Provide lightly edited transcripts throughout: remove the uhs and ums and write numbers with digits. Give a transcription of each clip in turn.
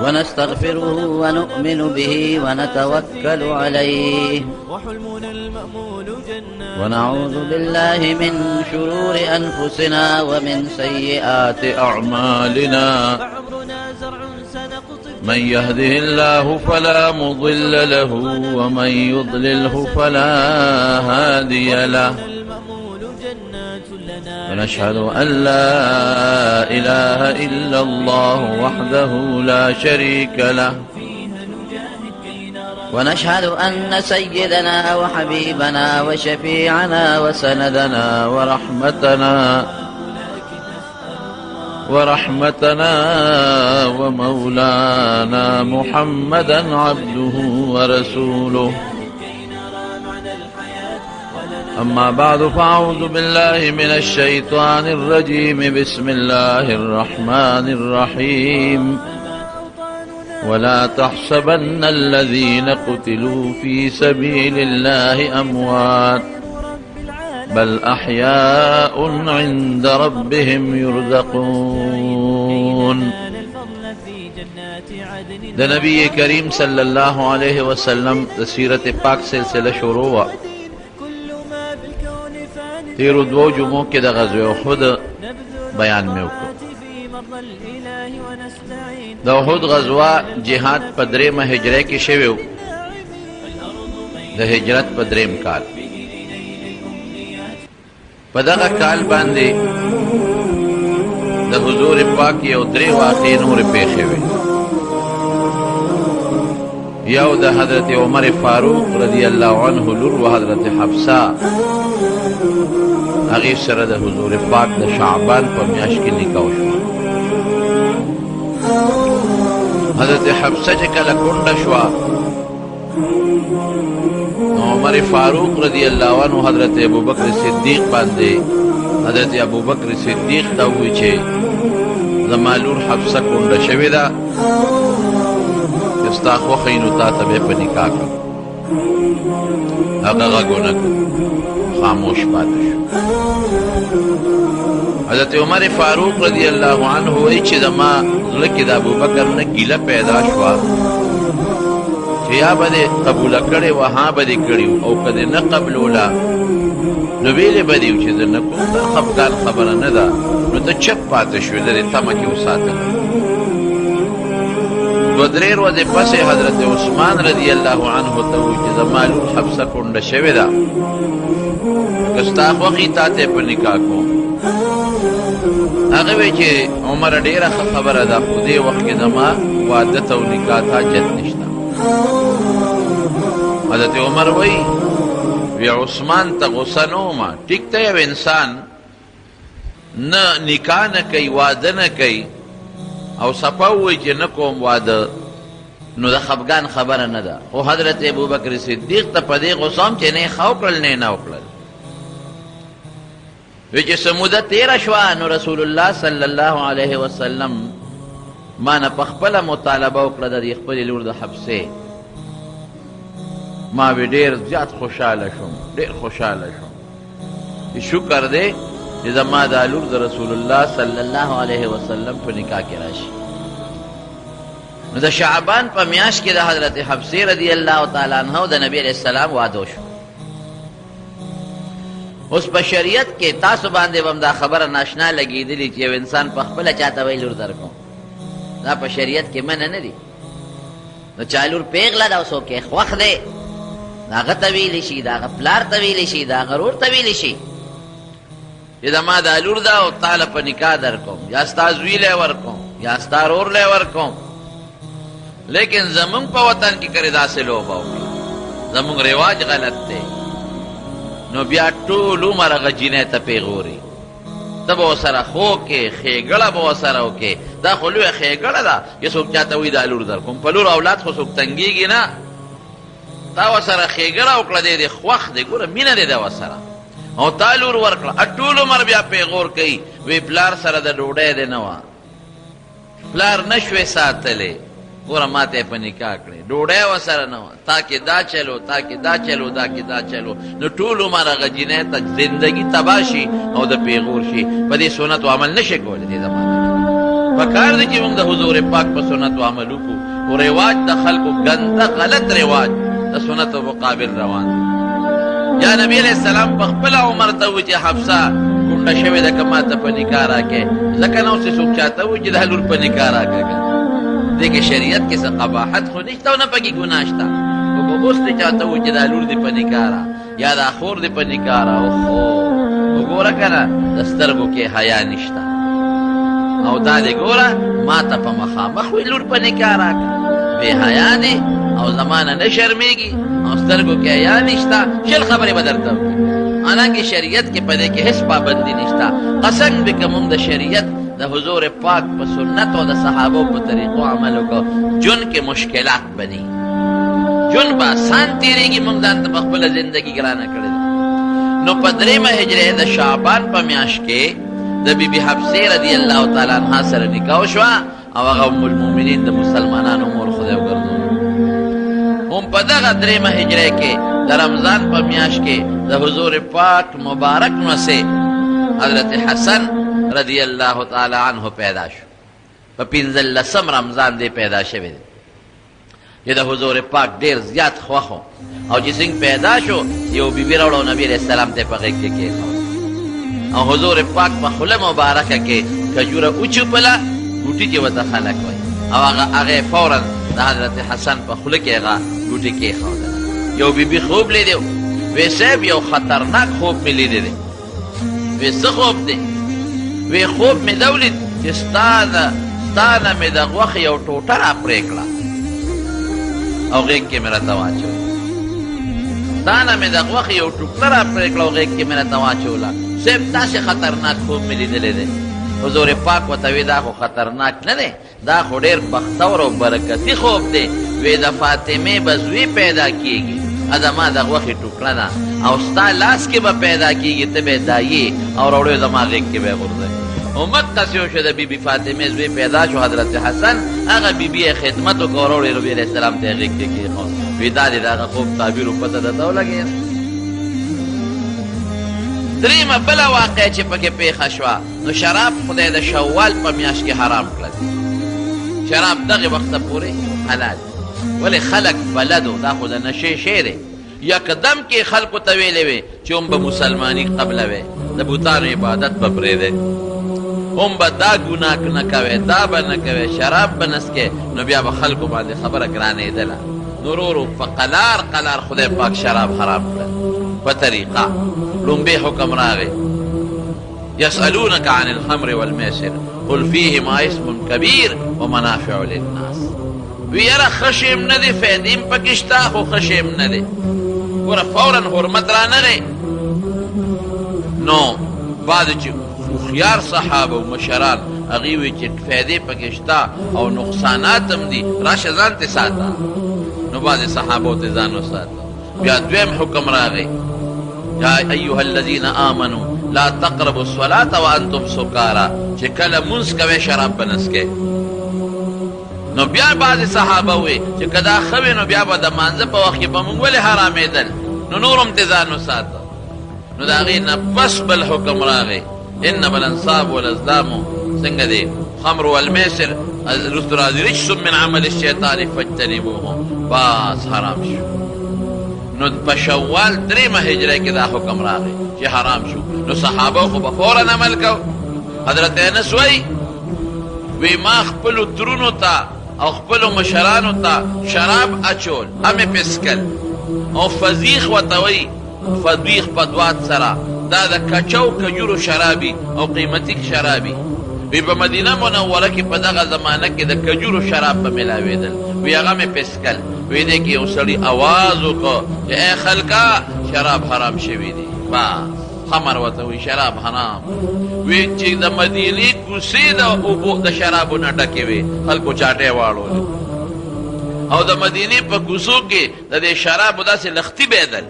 ونستغفره ونؤمن به ونتوكل عليه ونعوذ بالله من شرور أنفسنا ومن سيئات أعمالنا من يهده الله فلا مضل له ومن يضلله فلا هادي له ونشهد أن لا إله إلا الله وحده لا شريك له ونشهد أن سيدنا وحبيبنا وشفيعنا وسندنا ورحمتنا ومولانا محمدا عبده ورسوله أما بعد فأعوذ بالله من الشيطان الرجيم بسم الله الرحمن الرحيم ولا تحسبن الذين قتلوا في سبيل الله أموات بل أحياء عند ربهم يرزقون ده نبی کریم صلی اللہ علیہ وسلم ده سیرت پاک سلسلہ شروع ہوا تیرو دو جمعوں کے دا غزوہ احد بیان میں اکو دا احد غزوہ جہاد پدریم ہجرے کی شویو دا ہجرت پدریم کال پدغا کال باندے دا حضور پاک یو درے واقعی نور پیخے وے یو دا حضرت عمر فاروق رضی اللہ عنہ لور و حضرت حفصہ اغیب سره د حضور پاک د شعبان په میاشت کې نکاح شو حضرت حفصه چې کله کونډه شوه نو عمر فاروق رضی الله عنه حضرت ابوبکر صدیق باندې حضرت ابوبکر صدیق ته وویل چې زما لور حفصه کونډه شوې ده ستا خوښه نو تا ته به په نکاح کړم هغه غږ ونه کړ خاموش پاتې شو حضرت عمر فاروق رضی اللہ عنہ وی چې زما زړه کې د ابوبکر نه ګیله پیدا شوه چې یا به دې قبوله کړې وه ها به دې کړي او که دې نه قبلوله نو ویلې به دې چې زه نه کوم دا خفګان خبره نه ده نو ته چپ پاتې شوې د دې تمه کې وساتله دوه درې ورځې پسې حضرت عثمان رضی الله عنه ته وویل چې زما لور حفصه کونډه شوې ده که ستا خوښي تا ته په نکاح کوم هغه وی چې عمر ډیره خبره ده خو دې وخت کې زما واده ته او نکاح ته حاجت نشته حضرت عمر وی عثمان ته غصه نه ومه ټیک ته یو انسان نه نکاح نه کوي واده نه کوي او صفا وی چې نه کوم واده نو د خفګان خبره نه ده خو حضرت ابوبکر صدیق ته په دې غصه هم چې نه یې ښه وکړل نه یې نه وکړل وی چې څه موده تېره شوه نو رسول الله صلی الله علیه وسلم ما نه په خپله مطالبه وکړه د دې خپلې لور د حفصې ما وی ډېر زیات خوشحاله شوم ډېر خوشحاله شوم شکر دی چې زما دا لور د رسول الله صلی الله علیه وسلم په نکاح کې راشي نو د شعبان په میاشت کې د حضرت حفصې رضی الله تعالی عنها د نبی علیه السلام واده شو اوس په شریعت کې تاسو باندې هم دا خبره ناشنا لګېدلې چې یو انسان په خپله چاته وایي لور درکوم دا په شریعت کې منع نه دي نو چا لور پیغله ده او څوک یې خوښ دی د هغه ته ویلی شي د هغه پلار ته ویلی شي د هغه ورور ته ویلی شي چې زما دا لور ده او تاله په نکاح درکوم یا ستا زوی لی ورکوم یا ستا رور لی ورکوم لیکن زمونږ په وطن کې کرې داسې لوبه وکړي زمونږ رواج غلط دی نو بیا ټول عمر هغه جینۍ ته پیغوري ته به ورسره خو کې ښېګړه به ورسره وکړې دا خو لویه ښېګړه ده چې څوک چاته وایي دا لور درکوم په لور اولاد خو څوک تنګېږي نه تا ورسره ښېګړه وکړه دی دې خوښ دی ګوره مینه دی ده ورسره او تا لور ورکړه ټول عمر بیا پیغور کوي وی پلار سره د ډوډۍ دی نه وه پلار نه شوې ساتلی ګوره ما ته یې په نکاح کړې ډوډۍ ورسره نه وه تا کې دا چلو تا کې دا چلو دا کې دا چلو نو ټول عمر هغه جینۍ ته زندګي تباه شي او د پیغور شي په دې سنتو عمل نه شي کولی دې زمانه کې پکار دی چې موږ د حضور پاک په سنت عمل وکړو او رواج د خلکو ګنده غلط رواج د سنت مقابل روان دی. یا نبی علیہ السلام په خپل عمر ته و چې حفصه ګونډه شوې ده که ما ته په نکاح راکړې، ځکه نو چې څوک چاته و چې دا لور په نکاح راکړه. دې کې شریعت کې څه قباحت خو نشته او نه پکې ګناه شته. خو که اوس دې چاته و چې دا لور دې په نکاح را یا دا خور دې په نکاح را، اوهو وګوره که نه د سترګو کې حیا نشته او دا دې ګوره ما ته په مخامخ وي لور په نکاح راکړه، بې حیا دې او زمانه نه شرمېږي او سترګو کې حیا نشته، شل خبرې به درته وکړي. حالانکه شریعت کې په دې کې هیڅ پابندي نشته. قسم دې که موږ د شریعت د حضور پاک په سنت او د صحابو په طریقو عمل وکړو، جون کې مشکلات بني، جون به آسان تېرېږي. موږ ځان ته په خپله زندګي ګرانه کړې ده. نو په 3 هجرې د شعبان په میاشت کې د بیبي حفصې رضی الله تعالی عنها سره نکاح شوه او هغه ام المؤمنین د مسلمانانو مور خدای وګرځوله. هم په دغه 3 هجرې کې د رمضان په میاشت کې د حضور پاک مبارک نوسې حضرت حسن رضی الله تعالی عنہ پیدا شو. په 15 رمضان دی پیدا شوی دی چې د حضور پاک ډیر زیات خوښ او چې څنګه پیدا شو یو بیبي راوړو نبی علیہ السلام ته په غېږ کې کېښود او حضور پاک په خوله مبارکه کې کجوره وچوپله، ګوټي چې ورته خلک وایي، او هغه فوراً د حضرت حسن په خوله کې هغه ګوټي کېښودله. یو بیبي خوب لیدی، وی صاحب یو خطرناک خوب مې لیدی دی. وی څه خوب دی؟ وی خوب مې دا ولید چې ستا نه مې د غوښې یو ټوټه را پرې کړه او غېږ کې مې راته واچوله. ستا نه مې د غوښې یو ټوکړه را پرې کړه او غېږ کې مې راته واچوله. صاحب داسې خطرناک خوب مې لیدلی دی. حضور پاک ورته وی دا خو خطرناک نه دی، دا خو ډېر بختور او برکتي خوب دی. وی د فاطمې به زوی پیدا کېږي، دا ما د غوښې ټوکړه ده او ستا لاس کې به پیدا کېږي، ته به یې دایې او راوړې زما غېږ کې به یې غورځوې. او مقص یو شو د بیبي فاطمې زوی پیدا شو حضرت حسن، هغه بیبي یې خدمت وکړو او راوړې نبي علیه السلام ته یې غېږ کې کېښود. وی دا دې د هغه خوب تعبیر و پته درته ولګېده. دریمه بله واقعه چې پکې پېښه شوه، نو شراب خدای د شوال په میاشت کې حرام کړل. شراب دغې وخته پورې حلال، ولې خلک بلدو دا خو د نشې شی دی. یکدم کې خلکو ته ویلې وې چې هم به مسلماني قبلوې، د بوتانو عبادت به پرېږدې، هم به دا ګناه نه کوې، دا به نه کوې، شراب به نه څکې، نو بیا به خلکو باندې خبره ګرانېدله. نو ورو ورو په قلار قلار خدای پاک شراب حرام کړل په طریقه. لومبی حکم راغی، یسألونک عن الخمر والمیسر قل فیهما اسم کبیر ومنافع للناس. وی یاره ښه شیم نه دی، فایدې هم پکې شته، خو ښه شیم نه دی. ګوره فوراً حرمت رانغی. نو بعضې چې هوښیار صحابه و مشران هغوی وی چې فایدې پکې شته او نقصانات هم دي، راشه ځان تې ساته. نو بعضې صحابو ته ځان وساته. بیا دویم حکم راغی، یا ایها الذین آمنوا لا تقربوا الصلاة وانتم سکارا، چې کله مونځ کوئ شراب به نه څکئ. نو بیا بعضې صحابه وی چې که دا ښه وي نو بیا به د مانځه په وخت کې به مونږ ولې حرامېدل، نو نور هم تې ځان وساته. نو د هغې نه پس بل حکم راغی، انما الانصاب والازلام څنګه دی خمر والمیسر رستو راځي رجس من عمل الشیطان فاجتنبوه، بس حرام شو. نو په شوال 3 هجرې کې دا حکم راغی چې حرام شو. نو صحابه خو به فوراً عمل کو. حضرت انس وی ما خپلو ترونو ته او خپلو مشرانو ته شراب اچول، همې پسکل او فضیخ ورته وی، فضیخ په دوات سره دا د کچو کجورو شرابي او قیمتي شرابي. وی په مدینه منوره کې په دغه زمانه کې د کجورو شراب به میلاوېدل. وی هغه مې پسکل. وی دی کې یو سړي اواز وکړو چې ای خلکه شراب حرام شوي دي. بس خمر ورته وی شراب حرام. وی چې د مدینې کوڅې د اوبو د شرابو نه ډکې وې، خلکو چاټې واړولې او د مدینې په کوڅو کې د دې شرابو داسې لختي بېدل.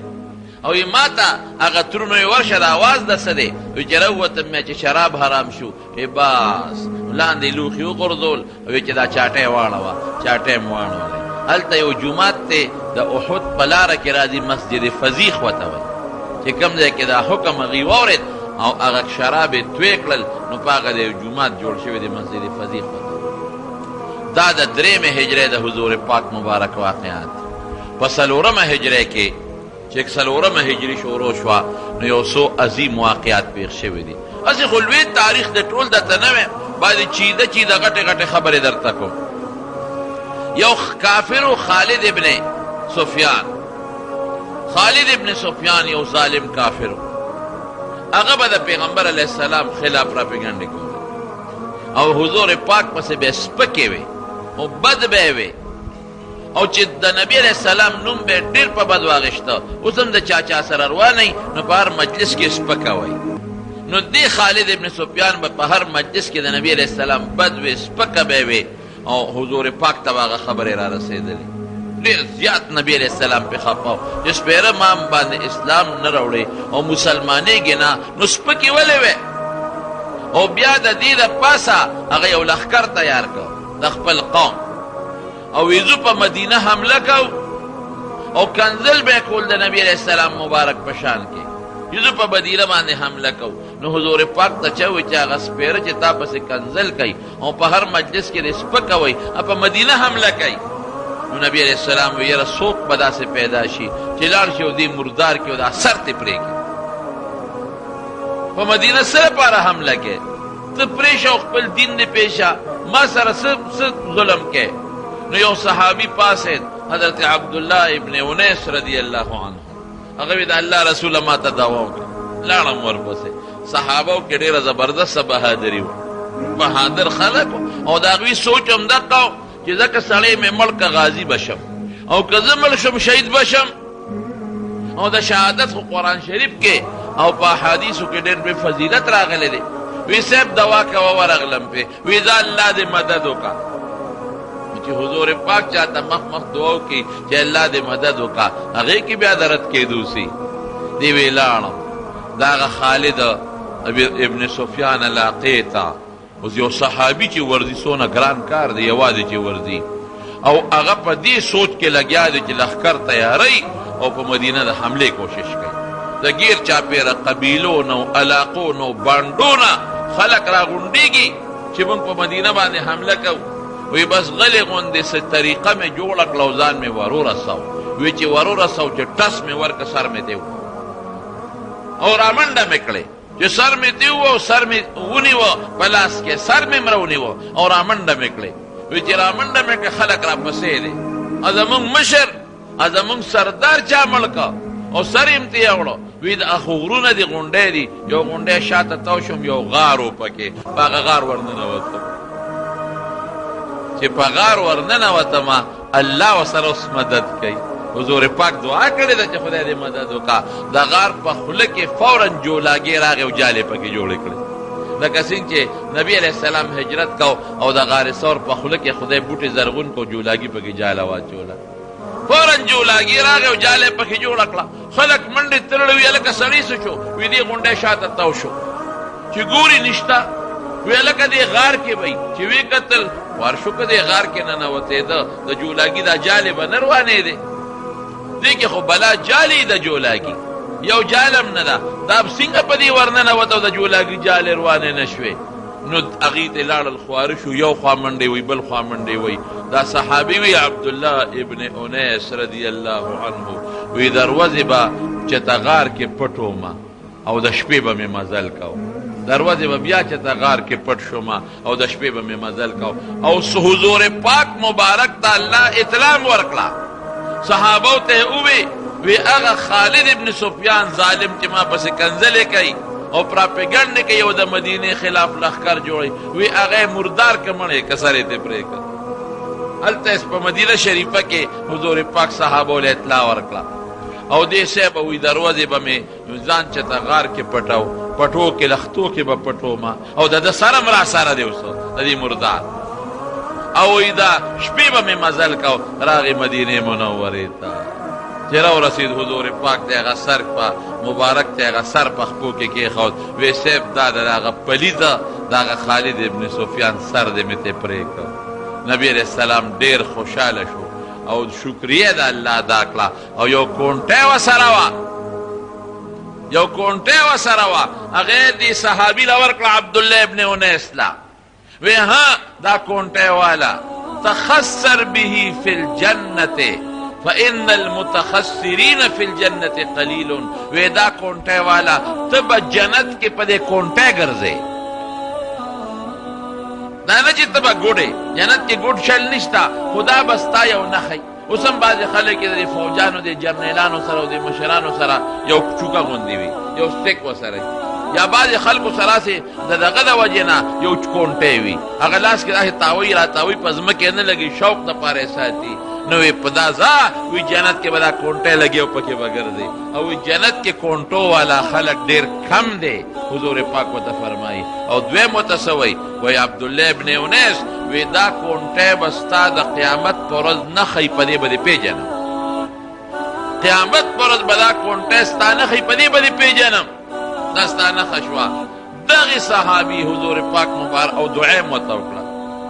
او یې ما ته هغه ترونو یې ورشه د اواز د څه دی؟ وی چې راووتم مې چې شراب حرام شو. ای بس لاندې لوښي وغورځول. وی چې دا چاټۍ واړوه، چاټۍ مې واړولې. هلته یو جومات دی د احد په لاره کې راځي، مسجد فضیخ ورته وایي، چې کوم ځای کې دا حکم هغې واورېد او هغه شراب یې توی کړل نو په هغه د یو جومات جوړ شوی د مسجد فضیح ته. دا د درېیمې هجرې د حضور پاک مبارک واقعات. په څلورمه هجرې کې چې څلورمه هجري شروع شوه نو یو څو عظیم واقعات پیښ شوي دي. هسې خو لوی تاریخ د ټول درته نه وی، بعضې چیده چیده غټې غټې خبرې درته کوم. یو کافر خالد ابن سفیان، خالد ابن سفیان یو ظالم کافر هغه به د پیغمبر علیه السلام خلاف راپېګنډې کوله او حضور پاک پسې به یې سپکې وې او بد به یې وې او چې د نبي علیه السلام نوم به یې ډېر په بد واغېشته. اوس هم د چا سره روانئ نو په هر مجلس کې سپکه وی. نو دې خالد ابن سفیان به په هر مجلس کې د نبي علیه السلام بد وې سپکه به یې وې او حضور پاک ته به هغه خبرې را رسېدلې. ډېر زیات نبی علیه السلام پې خفه و چې سپېره مام باندې اسلام نه راوړې او مسلمانېږې نه نو سپکې ولې وې. او بیا د دې د پاسه هغه یو لښکر تیار کړ د خپل قوم او ویزو په مدینه حمله کو او کنزل به یې کول د نبي علیه السلام مبارک په شان کې. یزو په مدینه باندې حمله کو نو حضور پاک ته چا وی چې هغه سپېره چې تا پسې کنزل کوي او په هر مجلس کې دې سپکه وی په مدینه حمله کوي. نو نبی علیہ السلام وی یاره څوک به داسې پیدا شي چې لاړ شي او دې مردار کې او دا سر ته پرېږي په مدینه څه لپاره حمله کې ته پرېشه او خپل دین دې پیشه ما سره څه ظلم کې. نو یو صحابي پاسید حضرت عبدالله ابن انیس رضی الله عنه هغه وی د الله رسوله ما ته دعوا وکړه لاړم ورپسې. صحابو کې ډېره زبردسته بهادري وه، بهادر خلک او د هغوی سوچ هم دقه و چې ځکه سړی مې مړ که غازي بشم او که زه مړ شم شهید بشم. او د شهادت خو قرآن شریف کې او په احادیثو کې ډېر بې فضیلت راغلی دی. وی صاحب دوا کوه ورغلم پې وی ځه الله دې مدد وکړه چې حضور پاک چاته مخ مخ دعا وکړي چې الله دې مدد وکړه هغې کې بیا د رد کېدو سي. دې وی لاړم د هغه خالد ابن سفیان علاقې ته. اوس یو صحابي چې ورځي څونه ګران کار دی یوازې چې ورځي او هغه په دې سوچ کې لګیا دی چې لښکر تیاری او په مدینه د حملې کوشش کوي. د ګیر چاپېره قبیلو نه علاقو نه بانډو نه خلک راغونډېږي چې موږ په مدینه باندې حمله کوو. وی بس غلې غوندې څه طریقه مې جوړه کړه او ځان مې ورورسو. وی چې ورورسو چې ټس مې ورکه سر مې دی او رامنډه مې کړې چې سر مې دی و او سر مې ونیوه په لاس کې سر مې م راونیوه او رامنډه مې کړې. وی چې رامنډه مې کړې خلک راپسې دی زمونږ مشر زمونږ سردار چا مړ که او سر یې م ترې وړه. وی د اخو غرونه دي غونډی دي یو غونډی شاته تاو شوم یو غار و پکې په هغه غار ورننوتم چې په غار ورننوتمه الله ورسره اوس مدد کوي. حضور پاک دعا کړې ده چې خدای دې مدد وکړه. د غار په خوله کې فوراً جولاګې راغې او جالې پکې جوړې کړې لکه څنګه چې نبي علیه السلام هجرت کو او د غار ثور په خوله کې خدای بوټې زرغون کو جولاګي پکې جاله واچوله. فوراً جولاګي راغې او جالې پکې جوړه کړه. خلک منډې ترړې وي هلکه سړی څه شو وي دې غونډی شاته تاو شو چې ګوري نشته. وی هلکه دې غار کې وی چې وی کتل وار شو که دې غار کې ننوتېده د جولاګي دا جالې به نه روانېدې. دې کې خو بلا جالې د جولاګي یو جالم نه ده دا څنګه په دې ورننوته او د جولاګي جالې روانې نه شوې. نو هغې ته لاړل خواره شو یو خوا منډې وی بل خوا منډې وی. دا صحابي وی عبدالله ابن انیس رضی الله عنه وی دروازې به چته غار کې پټ ومه او د شپې به مې مزل کو. دروازې به بیا چته غار کې پټ شومه او د شپې به مې مزل کو او حضور پاک مبارک ته الله اطلاع ورکړه. صحابو ته ووی وی هغه خالد ابن سفیان ظالم چې ما پسې کنځلې کوي او پراپیګنډې کوي او د مدینې خلاف لښکر جوړوي وی هغه مردار که مړی که سر یې ترې پرېږده. هلته په مدینه شریفه کې حضور پاک صحابو له اطلاع ورکړه او دې صاحب وی دروازې به مې ځان چته غار کې پټو پټو کې لختو کې به پټومه او د ده سره م را سره دی اوس د دې مردار او وی دا شپې به مې مزل کو. راغې مدینې منورې ته چې راورسېد حضور پاک ته هغه سر په مبارک ته هغه سر په خپو کې کېښود. وی صاحب دا د هغه پلیته د هغه خالد ابن سفیان سر دې مې ته پرېږده. نبی علیہ السلام ډېر خوشحاله شو او شکریه د الله ادا کړه او یو کونټی ورسره وه یو کونټه وسره وه هغې دې صحابي له ورکړه عبدالله ابن انیس له وی ها دا کونټه والا تخسر به فی الجنة فإن المتخسرین فی الجنة قلیل وی دا کونټه والا ته به جنت کې په دې کونټه ګرځې دا نه چې ته به ګوډې جنت کې ګوډ شل نشته خدا به ستا یو نښی اوس هم بعضې خلک د فوجانو د جرنیلانو سره او د مشرانو سره یو چوکه غوندې وي یو سټیک ورسره یا بعضې خلکو سره سې د دغه د وجې نه یو چکونټی وي هغه لاس کې داسې تاوی را تاوی په ځمکې نه لګي شوق دپاره یې ساتي نو وی په دا ځه وی جنت کې به دا کونټی لګي او پکې به ګرځي او وی جنت کې کونټو والا خلک ډېر کم دی حضور پاک ورته فرمایي او دویم ورته څه وایي وایي عبدالله ابن انیس وی دا کونټی به ستا د قیامت په ورځ نښی په دې به دې پېژنم قیامت په ورځ به دا کونټی ستا نښی په دې به دې پېژنم دا ستا نښه شوه دغې صحابي حضور پاک مبارک او دعا مې ورته وکړه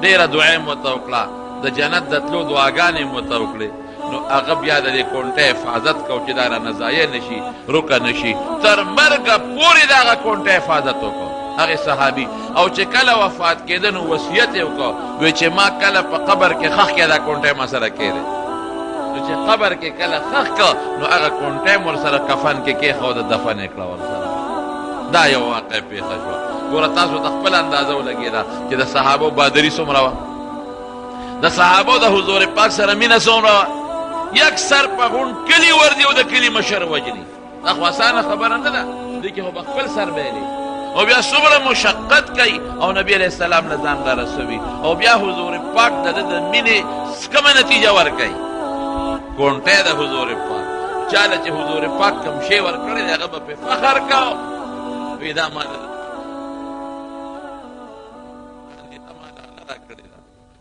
ډېره دعا مې ورته وکړه د جنت د تلو دعاګانې مې ورته وکړې نو هغه بیا د دې کونټۍ حفاظت کو چې دا رانه ضایع نشي روکه نشي تر مرګه پورې د هغه کونټۍ حفاظت وکړو هغې صحابي او چې کله وفات کېده نو وصیت یې وکړو وی چې ما کله په قبر کې ښخ کړې دا کونټۍ ما سره کېدی نو چې قبر کې کله ښخ کړه نو هغه کونټۍ م ورسره کفن کې کېښوده دفن یې کړه ورسره دا یو واقع پیښه شوه ګوره تاسو ته خپله اندازه ولګېده چې د صحابو بادري څومره وه د صحابو د حضور پاک سره مینه څومره وه یک سر په غونډ کلي وردي او د کلي مشر وجني دا خو اسانه خبره نه ده دې کې خو به خپل سر بیلي او بیا څومره مشقت کوي او نبي علیه السلام له ځان را رسوي او بیا حضور پاک د ده د مینې کومه نتیجه ورکوي کونټۍ د حضور پاک چاله چې حضور پاک کوم شی ورکړی دی هغه به پرې فخر کو وی دا مال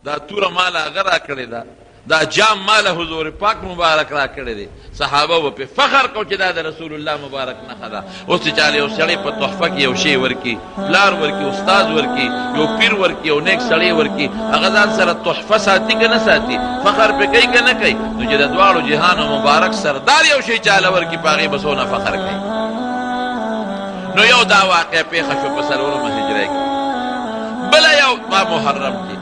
دا توره مال هغه را کړې ده دا جام مال حضور پاک مبارک را کړی دی صحابه به پرې فخر کو چې دا د رسول الله مبارک نښه ده اوس چې چاله یو سړی په تحفه کې یو شی ورکي پلار ورکي استاد ورکي یو پیر ورکي یو نیک سړی ورکي هغه ځان سره تحفه ساتي که نه ساتي فخر پرې کوي که نه کوي نو چې د دواړو جهانو مبارک سردار یو شی چاله ورکي په هغې به څونه فخر کوي نو یو دا واقع پیښه شو په څلورمه هجرۍ کې بله یو په محرم کې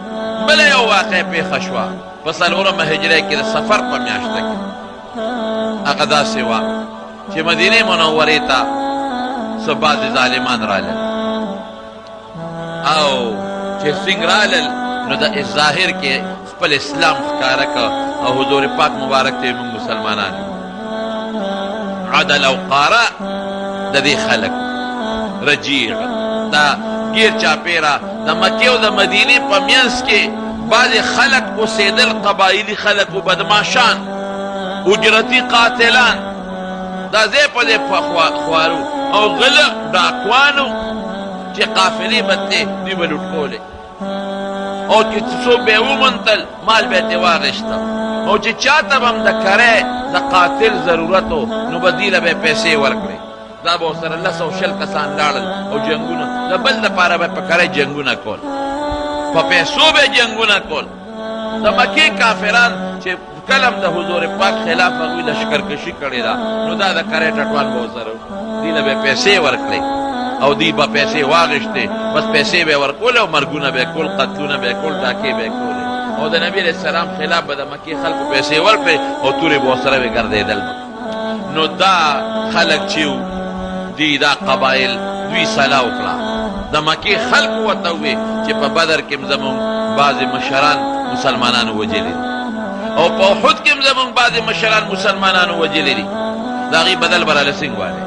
بله یو واقع پیښه شوه په څلورمه هجرۍ کې د سفر په میاشته کې هغه داسې وه چې مدینې منورې ته څه بعضې ظالمان رالل او چې څنګه رالل نو د ظاهر کې خپل اسلام ښکاره که او حضور پاک مبارک ته موږ مسلمانان عدل او قاره د دې خلک رجیع دا گیر چاپیرا د مکې او د مدینې په منځ کې بعضې خلک اوسېدل قبایلي خلک و بدماشان اجرتي قاتلان دا ځای په ځای خوارو او غله ډاکوانو چې قافلې به تلې دوی به لوټ کولې او چې څوک به یې ومنتل مال به یې ترې واخېسته او چې چاته به هم د کرۍ د قاتل ضرورت و نو به دوی له به یې پیسې ورکړې دا به ورسره 100 کسان لاړل او جنګونه د بل دپاره به په کرۍ جنګونه کول په پیسو به جنګونه کول د مکې کافران چې کله هم د حضور پاک خلاف هغوی لشکرکشي کړې ده نو دا د کرۍ ټټوان به ورسره دوی له به یې پیسې ورکړې او دوی به پیسې واغېستې بس پیسې به یې ورکولې او مرګونه به یې کول قتلونه به یې کول ډاکې به یې کولې او د نبي علیه السلام خلاف به د مکې خلکو پیسې ورکړې او تورې به ورسره به ګرځېدل نو دا خلک چې دی دا قبایل دوی صلاح وکړه د مکې خلکو ورته ووې چې په بدر کې زمونږ بعضې مشران مسلمانانو وجلي دي او په احد کې زمونږ بعضې مشران مسلمانانو وجلي دي د هغې بدل به راله څنګه والی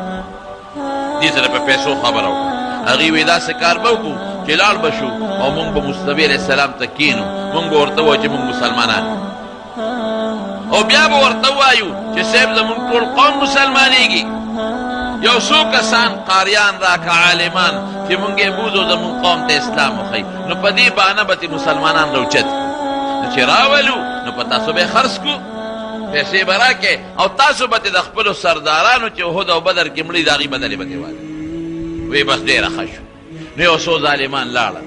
دې سره په پیسو خبره وکړه هغې وایي داسې کار به وکړو چې لاړ به شو او مونږ به نبي علیه السلام ته کښېنو مونږ به ورته ووایو چې مونږ مسلمانان او بیا به ورته ووایو چې صاحب زمونږ ټول قوم مسلمانېږي یو څو کسان قاریان راکه عالمان چې مونږ یې بوځو زمونږ قوم ته اسلام وښیي نو په دې بهانه به مسلمانان راوچت نو چې راولو نو په تاسو به یې خرڅ کړو پیسې به راکې او تاسو به د خپلو سردارانو چې احد او بدر کې مړي د هغې بدلې به والي وی بس ډېره ښه شو نو یو څو ظالمان لاړل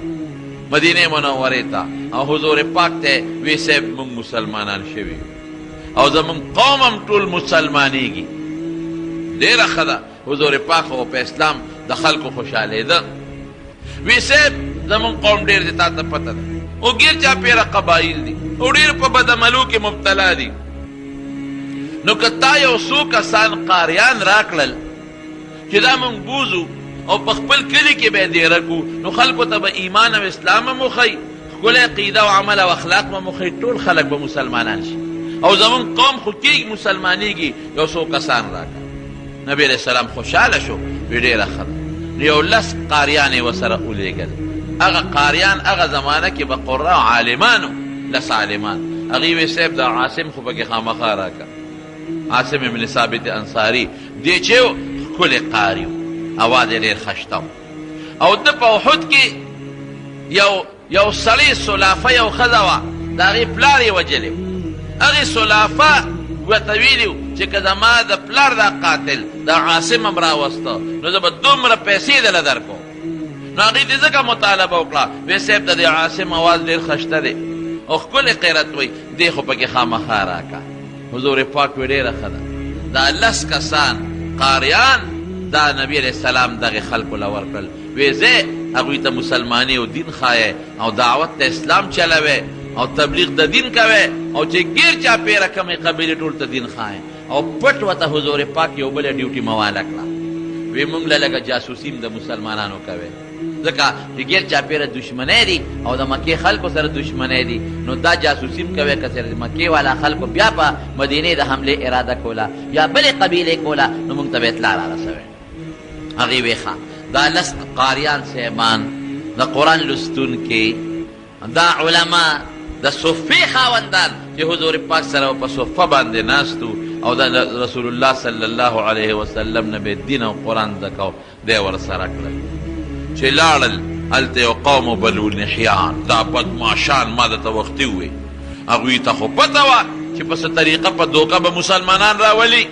مدینې منورې ته او حضور پاک ته وی صاحب مونږ مسلمانان شوي او زمونږ قوم هم ټول مسلمانېږي ډېره ښه ده حضور پاک خو په اسلام د خلکو خوشحالېده. وی صاحب زمون قوم ډېر دي، تا ته پته ده، او ګیر چاپېره قبایل دي او ډېر په بدعملو کې مبتلا دي. نو که تا یو څو کسان قاریان راکړل چې دا مونږ بوزو او په خپل کلي کې به یې دیره کړو، نو خلکو ته به ایمان او اسلام هم وښیي، ښکلی عقیده او عمل او اخلاق به مو ښیي، ټول خلک به مسلمانان شي. او زمون قوم خو کېږي مسلمانېږي، یو څو کسان راکړه. نبی علیه السلام خوشحاله شو، وی ډېره ښه ده. نو یو 10 قاریان یې ورسره ولېږل. هغه قاریان هغه زمانه کې به قرا او عالمانو، 10 عالمان. هغې وی صاحب دا عاصم خو پکې خامخا راکړه، عاصم ابن ثابت انصاري دی چې ښکلی قاري و، اواز یې ډېر ښه و. او ده په احد کې یو سړی سلافه یو ښځه وه، د هغې پلار یې وجلی و. هغې سلافه ورته ویلي و چې که زما د پلار دا قاتل دا عاصم هم راوسته نو زه به دومره پیسې دله درکوم. نو هغې دې ځکه مطالبه وکړه، وی صاحب د دې عاصم اواز ډېر ښه دی او ښکلی قیرت وی، دې خو پکې خامخا راکړه. حضور پاک وی ډېره ښه ده. دا 10 کسان قاریان دا نبی علیہ السلام دغه خلکو له ورکړل. وی زه هغوی ته مسلماني او دین ښایې او دعوت ته اسلام چلوې او تبلیغ د دین کوې او چې ګیر چاپېره کمې قبیلې ټول ته دین ښایې او پټ ورته حضور پاک یو بله ډیوټي مواله کړه. وی مونږ له لږه جاسوسي د مسلمانانو کوې، ځکه چې ګیر چاپېره دشمنۍ دي او د مکې خلکو سره دشمنۍ دي، نو دا جاسوسي هم کوې. که چېرې مکې والا خلکو بیا په مدینې د حملې اراده کوله یا بلې قبیلې کوله نو مونږ ته به اطلاع را رسوې. هغې وی ښه دا 10 قاریان صاحبان د قرآن لستونکي، دا علما، د صفې خاوندان چې حضور پاک سره په صفه باندې ناستو او د رسول الله صلی الله علیه وسلم نه به دین او قرآن زده کو، دی ورسره کړل. چې لاړل هلته یو قوم بنو نحیان، دا بدماشان ما درته وختي ووې، هغوی ته خو پته وه چې په څه طریقه په دوکه به مسلمانان راولي.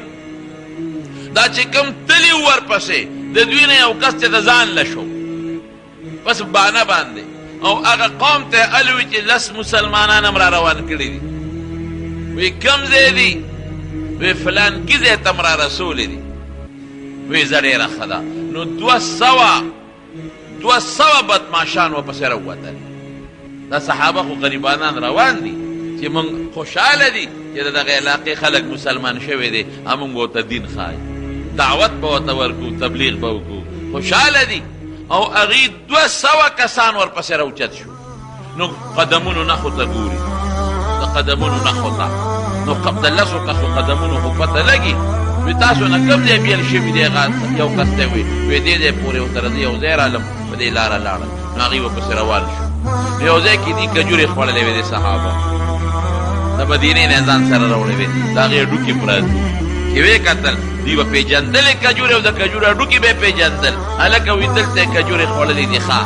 دا چې کوم تلي ورپسې د دوی نه یو کس چې د ځان له شو بس بانه باندې، او هغه قوم ته الوي چې 10 مسلمانان هم را روان کړي دي. وی کم ځای دي؟ وی فلان کې ځای ته م را رسولې دي. وی زه ډېره ښه ده. نو 200 بدماشان ورپسې راووتل. دا صحابه خو غریبانان روان دي چې موږ خوشحاله دي چې د دغه علاقې خلک مسلمان شوي دي، موږ ورته دین ښایي، دعوت به ورته ورکو، تبلیغ به وکړو، خوشحاله دي. او هغې 200 کسان ورپسې راوچت شو. نو قدمونو نښو ته ګوري، د قدمونو نښو ته، نو د 10 کسو قدمونو خو پته لګي. وی تاسو نه کوم ځای بیل شوي دی؟ یو کس ته وی دې ځای پورې ورسره زه یو ځای رالم، په دې لاره لاړل. نو هغې ورپسې روان شو. نو یو ځای کې دي کجورې خوړلې وې د صحابه، د مدینې نه ځان سره راوړې وې، د هغې هډوکي پراته چې ویې کتل دوی به پېژندلې کجورې او د کجورو هډوکي به یې پېژندل. هلکه وی دلته یې کجورې خوړلې دي، ښه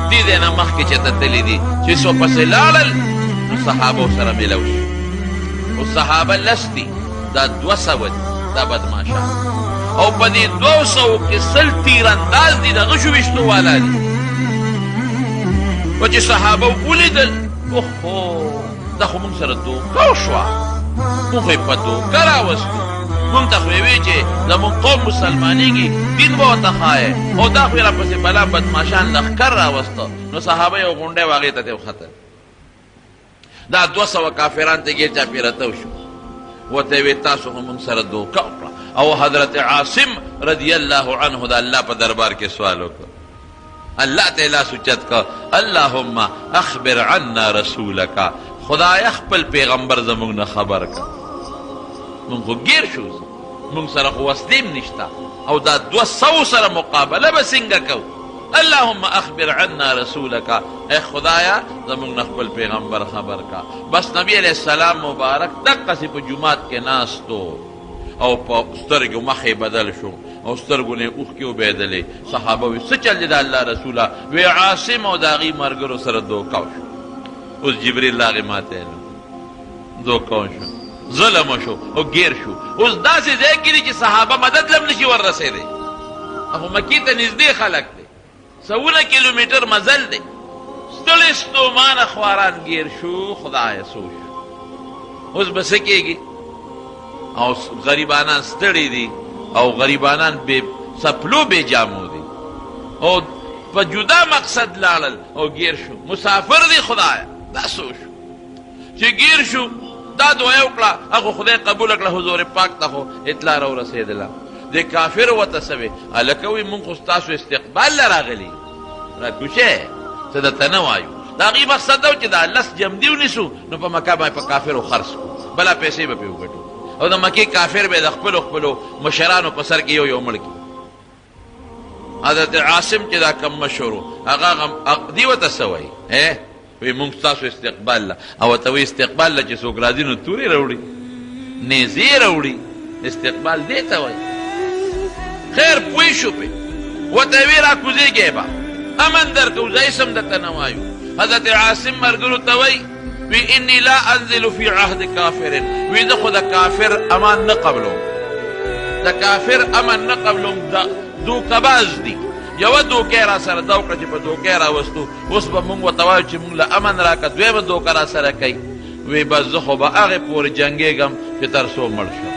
دې ځای نه مخکې چې ته تللي دي. چې څو پسې لاړل نو صحابو سره میلو شو. او صحابه 10 دي، دا 200 دي، دا بدماشان. او په دې 200 کې 100 تیرانداز دي، د غشو ویشتو والا دي. و چې صحابه ولیدل، اوهو دا خو موږ سره دوکه وشوه، موږ یې په دوکه راوستو، موږ ته خو یې وی چې زموږ قوم مسلمانېږي، دین به ورته ښایې، او دا خو یې راپسې بلا بدماشان لښکر راوسته. نو صحابه یو غونډی و، هغې ته یې وختل. دا 200 کافران ته ګیر چاپېره تو شو، ورته یې وی تاسو خو موږ سره دوکه وکړه. او حضرت عاصم رضی الله عنه د الله په دربار کې سوال وکړ، الله ته لاس اوچت کړ، اللهم اخبر عنا رسولک، خدای خپل پیغمبر زموږ نه خبر کړه. موږ خو ګیر شو، موږ سره خو وسلې نشته، او دا 200 سره مقابله به څنګه کوو؟ اللهم اخبر عنا رسولک، اے خدایا زموږ نه خپل پیغمبر خبر کا. بس نبی علیہ السلام مبارک دقسې په جومات کې ناستو او په سترګو مخې بدل شو او سترګو نه اوښکې وبهېدلې. صحابه وی څه چل دی د الله رسوله؟ وی عاصم او د هغې ملګرو سره دوکه وشو. اوس جبریل راغی ماته دوکه وشو، ظلم شو او ګیر شو. اوس داسې ځای کې دي چې صحابه مدد لم نشي وررسېدی. خو مکې ته نږدې خلک دی، 100 کیلومیټر مزل دی. ستړي ستومانه خواران ګیر شو، خدایه څه وشو؟ اوس به څه کېږي؟ او غریبانان ستړي دي او غریبانان بے سپلو بے جامو دی او په جدا مقصد لاړل او گیر شو مسافر دی خدایا دا سو شو چې گیر شو دا دعا وکړه هغه خدای قبول کړه حضور پاک ته خو اطلاع را رسېدله د کافر ورته سوې هلکه وایي مونږ خو ستاسو استقبال له راغلي راکوشې څه درته نه وایو د هغې مقصد دا و چې دا لس جمدي ونیسو نو په مکه باندې په کافرو خرڅ کړو بله پیسې به پرې وګټو او د مکې کافر به د خپلو مشرانو په سر کې یو مړ کړي حضرت عاصم چې دا کم مشهور و هغه دې ورته څه وایي وی مونږ ستاسو استقبال له او ورته وایي استقبال له چې څوک راځي نو تورې راوړي نیزې راوړي استقبال دې ته وایي خیر پوه شو پې ورته وی راکوزېږې به امن درکو زه اسم درته نه وایو حضرت عاصم مرګرو ته وایي وی انی لا انزل فی عهد کافر وی زه خو د کافر امان نه قبلوم د کافر امن نه قبلوم دوکباز دی یوه دوکې را سره دا وکړه چې په دوکې راوستو اوس به مونږ ورته وایو چې مونږ له امن راکړه دویمه دوکه را سره کوي وی بس زه خو به هغې پورې جنګېږم چې تر څو مړ شم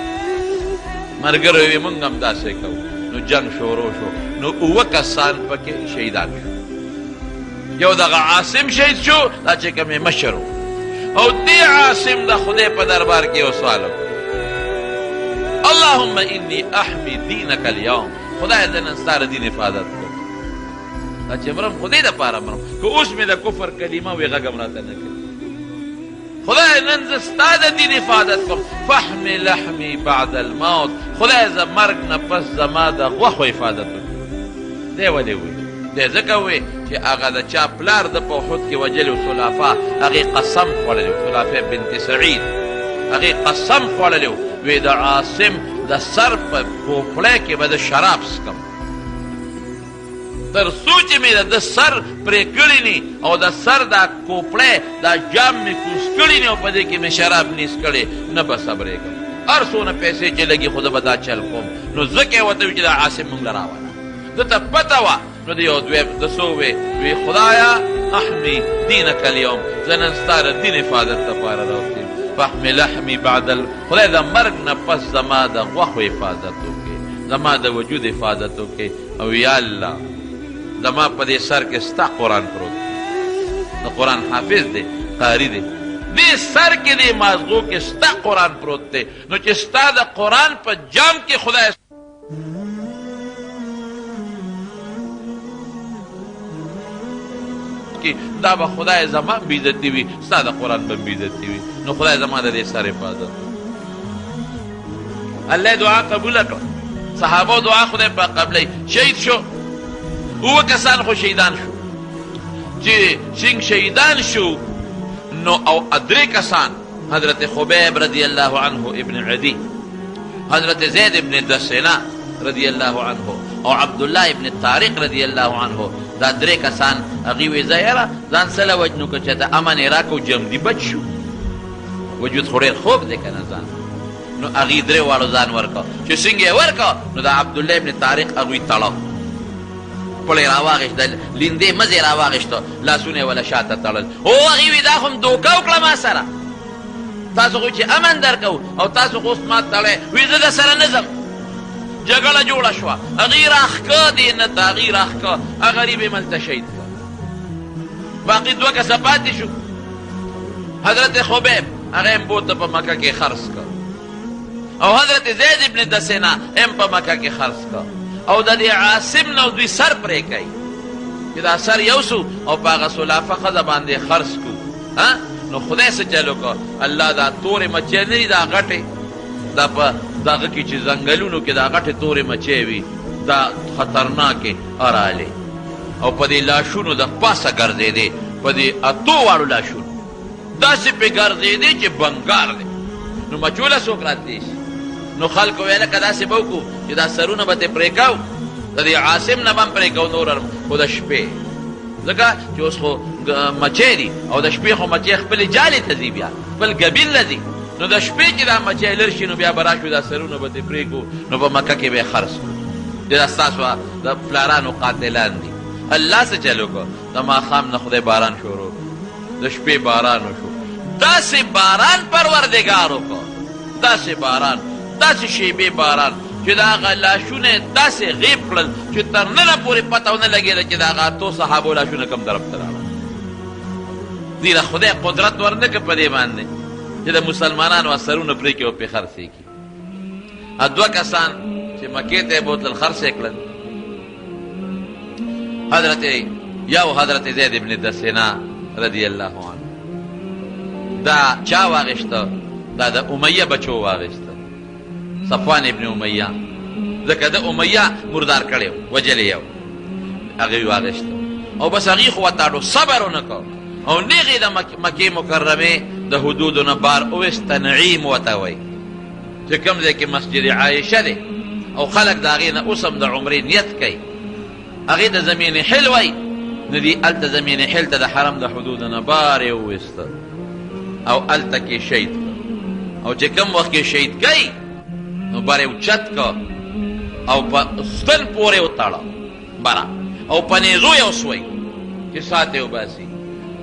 ملګرو وی مونږ هم داسې کوو نو جنگ شروع شو نو اوه کسان پکې شهیدان شو یو دغه عاصم شهید شو دا چې کوم یې مشر و او دې عاصم د خدای په دربار کې یو سوال وکړ اللهم انی احمی دینک اليوم خدای زه نن ستا د دین حفاظت کوم دا چې مرم خدای دپاره مرم که اوس مې د کفر کلمه وي غږ هم راته نه کوي خدای نن زه ستا د دین حفاظت کوم فحمی لحمی بعد الموت خدای زه مرګ نه پس زما د غوښو حفاظت وکړي دی ولې وایي دی ځکه وایي چې هغه د چا پلار د په احد کې وجلي و سلافه هغې قسم خوړلی و سلافه بنت سعید هغې قسم خوړلی و وی د عاصم د سر په پوپړی کې به د شراب څکم تر څو چې مې د سر پرې کړي ني او د سر دا کوپړی دا جام مې کوز کړي ني او په دې کې مې شراب نیس کړی نه به صبرېږم هر څونه پیسې چې لګي خو زه به دا چل کوم نو ځکه یې ورته وي چې دا عاصم مونږ له راوله ده ته پته وه نو د یو دویم د څو وی خدایا احمی دینک اليوم زه نن ستا د دین حفاظت دپاره راوتیم فحمی لحمی بعد خدای د مرګ نه پس زما د غوښو حفاظت وکړي زما د وجود حفاظت وکړي او یا الله زما په دې سر کې ستا قرآن پروت د قرآن حافظ دی قاري دی دې سر کې دې مازغو کې ستا قرآن پروت دی نو چې ستا د قرآن په جام کې خدای دا به خدای زما بیزتی وي ستا د قرآن به بیزتی وي نو خدای زما د دې سر حفاظت الله دعا قبوله کړه صحابه دعا خدای پاک قبلوي شهید شو اوه کسان خو شهیدان شو چې څنګه شهیدان شو نو او درې کسان حضرت خبیب رضی الله عنه ابن عدی حضرت زید ابن دسنه رضی الله عنه او عبدالله ابن طارق رضی الله عنه دا درې کسان هغې وی زه یاره ځان سله وجنو که چې ته امن یې راکړو جمدي بچ شو وجود خو ډېر خوب دی که نه ځان نو هغې درې واړو ځان ورکړه چې څنګه یې ورکړه نو د عبدالله ابن طارق هغوی تړه پړی راواغېشته لیندې مزې راواغېشته لاسونه یې وله شاته تړل هو هغې وی دا خو م دوکه وکړه ما سره تاسو خو چې امن درکوو او تاسو خو اوس ما تړی وی زه در سره نه ځم جګړه جوړه شوه هغې راښکه دې نه ته هغې راښکه هغه غریب یې ملته شهید کړه باقي دوه کسه پاتې شو حضرت خبیب هغه هم بوته په مکه کې خرڅ کړه او حضرت زید ابن دسنه هم په مکه کې خرڅ کړه او د دې عاصم نه دوی سر پرې کوي چې دا سر یو سو او په هغه سلافه ښځه باندې خرڅ کړو نو خدای څه چل وکړه الله دا تورې مچۍ نه دي دا غټې دا په دغه کې چې ځنګلونو کې دا غټې تورې مچۍ وي دا خطرناکې ارالې او په دې لاشونو د پاسه ګرځېدې په دې اتو واړو لاشونو داسې پې ګرځېدې چې بنګار دی نو مچوله څوک راتلی شي نو خلکو ویله که داسې به وکړو چې دا سرونه به ترې پرې کوو د دې عاصم نه به هم پرې کوو نور خو د شپې ځکه چې اوس خو مچۍ دي او د شپې خو مچۍ خپلې جالې ته ځي بیا خپل ګبیل نه ځي نو د شپې چې دا مچۍ لر شي نو بیا به راشو دا سرونه به ترې پرېږدو نو په مکه کې به یې خرڅ کړو چې دا ستاسو د پلارانو قاتلان دي الله څه چل وکړو د ماښام نه خدای باران شروع د شپې باران وشو داسې باران پروردګار وکړو داسې باران داسې شیبې باران چې د هغه لاشونه داسې غیب کړل چې تر ننه پورې پته ونه لګېده چې د هغه اتو صحابو لاشونه کوم طرف ته راغله. دې له خدای قدرت ورنه کړه په دې باندې چې د مسلمانانو اثرونه پرې کړي او پرې خرڅې کړي. دوه کسان چې مکې ته یې بوتلل خرڅې کړل، حضرت زید ابن دسینا رضی الله عنه دا چا واغشته؟ دا د امیه بچو واغشته، صفوان ابن امیه، ځکه د امیه مردار کړی وجلی یو هغه واغشته. او بس هغې خو ورته صبر ونه کو او نیغې د مکې مکرمې د حدودو نه بار اویست، تنعیم ورته وایي چې کوم ځای کې مسجد عایشه دی او خلک د هغې نه اوس هم د عمرې نیت کوي. هغې د زمین حل وایي، نو دې هلته زمین حل ته د حرم د حدودو نه بار یې وویسته او هلته کې شهید کړه. او چې کوم وخت کې شهید کوي نو بر یې اوچت کړه او په ستن پورې وتاړه بره او په نیزو یې وسوی چې سات یې وباسي.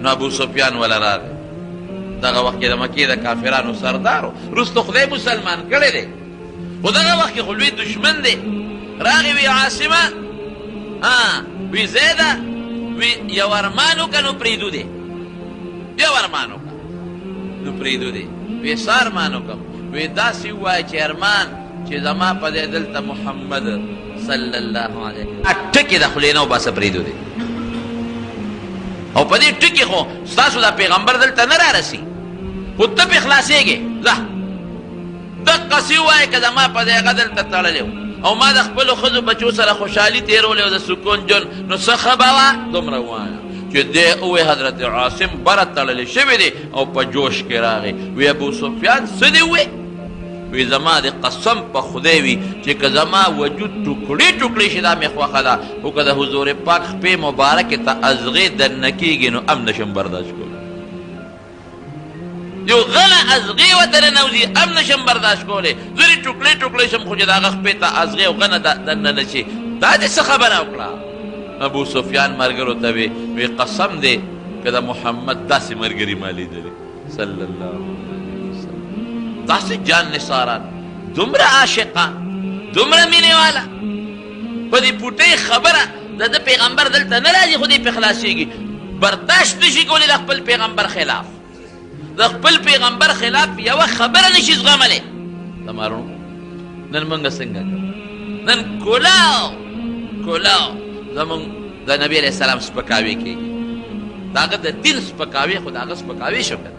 نو ابو سفیان وله راغی، دغه وخت کې د مکې د کافرانو سردار و، وروسته خدای مسلمان کړی دی، خو دغه وخت کې خو لوی دشمن دی. راغی وی عاصمه وی زیده وی یو ارمان وکړه نو پرېږدو دی، یو ارمان وکړه نو پرېږدو دی. وی څه ارمان وکړم؟ وی داسې ووایه چې ارمان چې زما په دی دلته محمد صلی الله علیه ټکې د خولې نه وباسه پرېږدو دی. او په دې ټکې خو ستاسو دا پیغمبر دلته نه رارسي، خو ته پې خلاصېږې. ځه دقسې ووایه که زما په دی هغه دلته تړلی و او ما د خپلو ښځو بچو سره خوشحالي تېرولی او د سکون ژوند، نو څه ښه به وه دومره ووایه. چې دی ووایي حضرت عاصم بره تړلی شوی دی او په جوش کې راغی. وی ابو سفیان څه دې ووایي؟ وی زما د قسم په خدای وي چې که زما وجود ټوکړې ټوکړې شي دا مې خوښه ده، خو که د حضور پاک خپې مبارکې ته ازغې دننه کېږي نو هم نشم برداشت کولی. یو غله ازغې ورته ننوځي هم نشم برداشت کولی، زرې ټوکړې ټوکړې شم خو چې د هغه خپې ته ازغې او غنه دننه نه شي. دا دې څه خبره وکړه؟ ابو سفیان ملګرو ته وی قسم دی که د محمد داسې ملګري ما لیدلي صلی الله علیه وسلم، داسې جان نثاران، دومره عاشقان، دومره مینې والا. په دې پوټۍ خبره د ده پیغمبر دلته نه راځي خو دې پې خلاصېږي، برداشت نشي کولی د خپل پیغمبر خلاف، د خپل پیغمبر خلاف یوه خبره نشي زغملی. دمارونو نن مونږ څنګه کوو؟ نن کولاو زمونږ د نبي علیه السلام سپکاوي کېږي. د هغه د دین سپکاوي خو د هغه سپکاوي شو که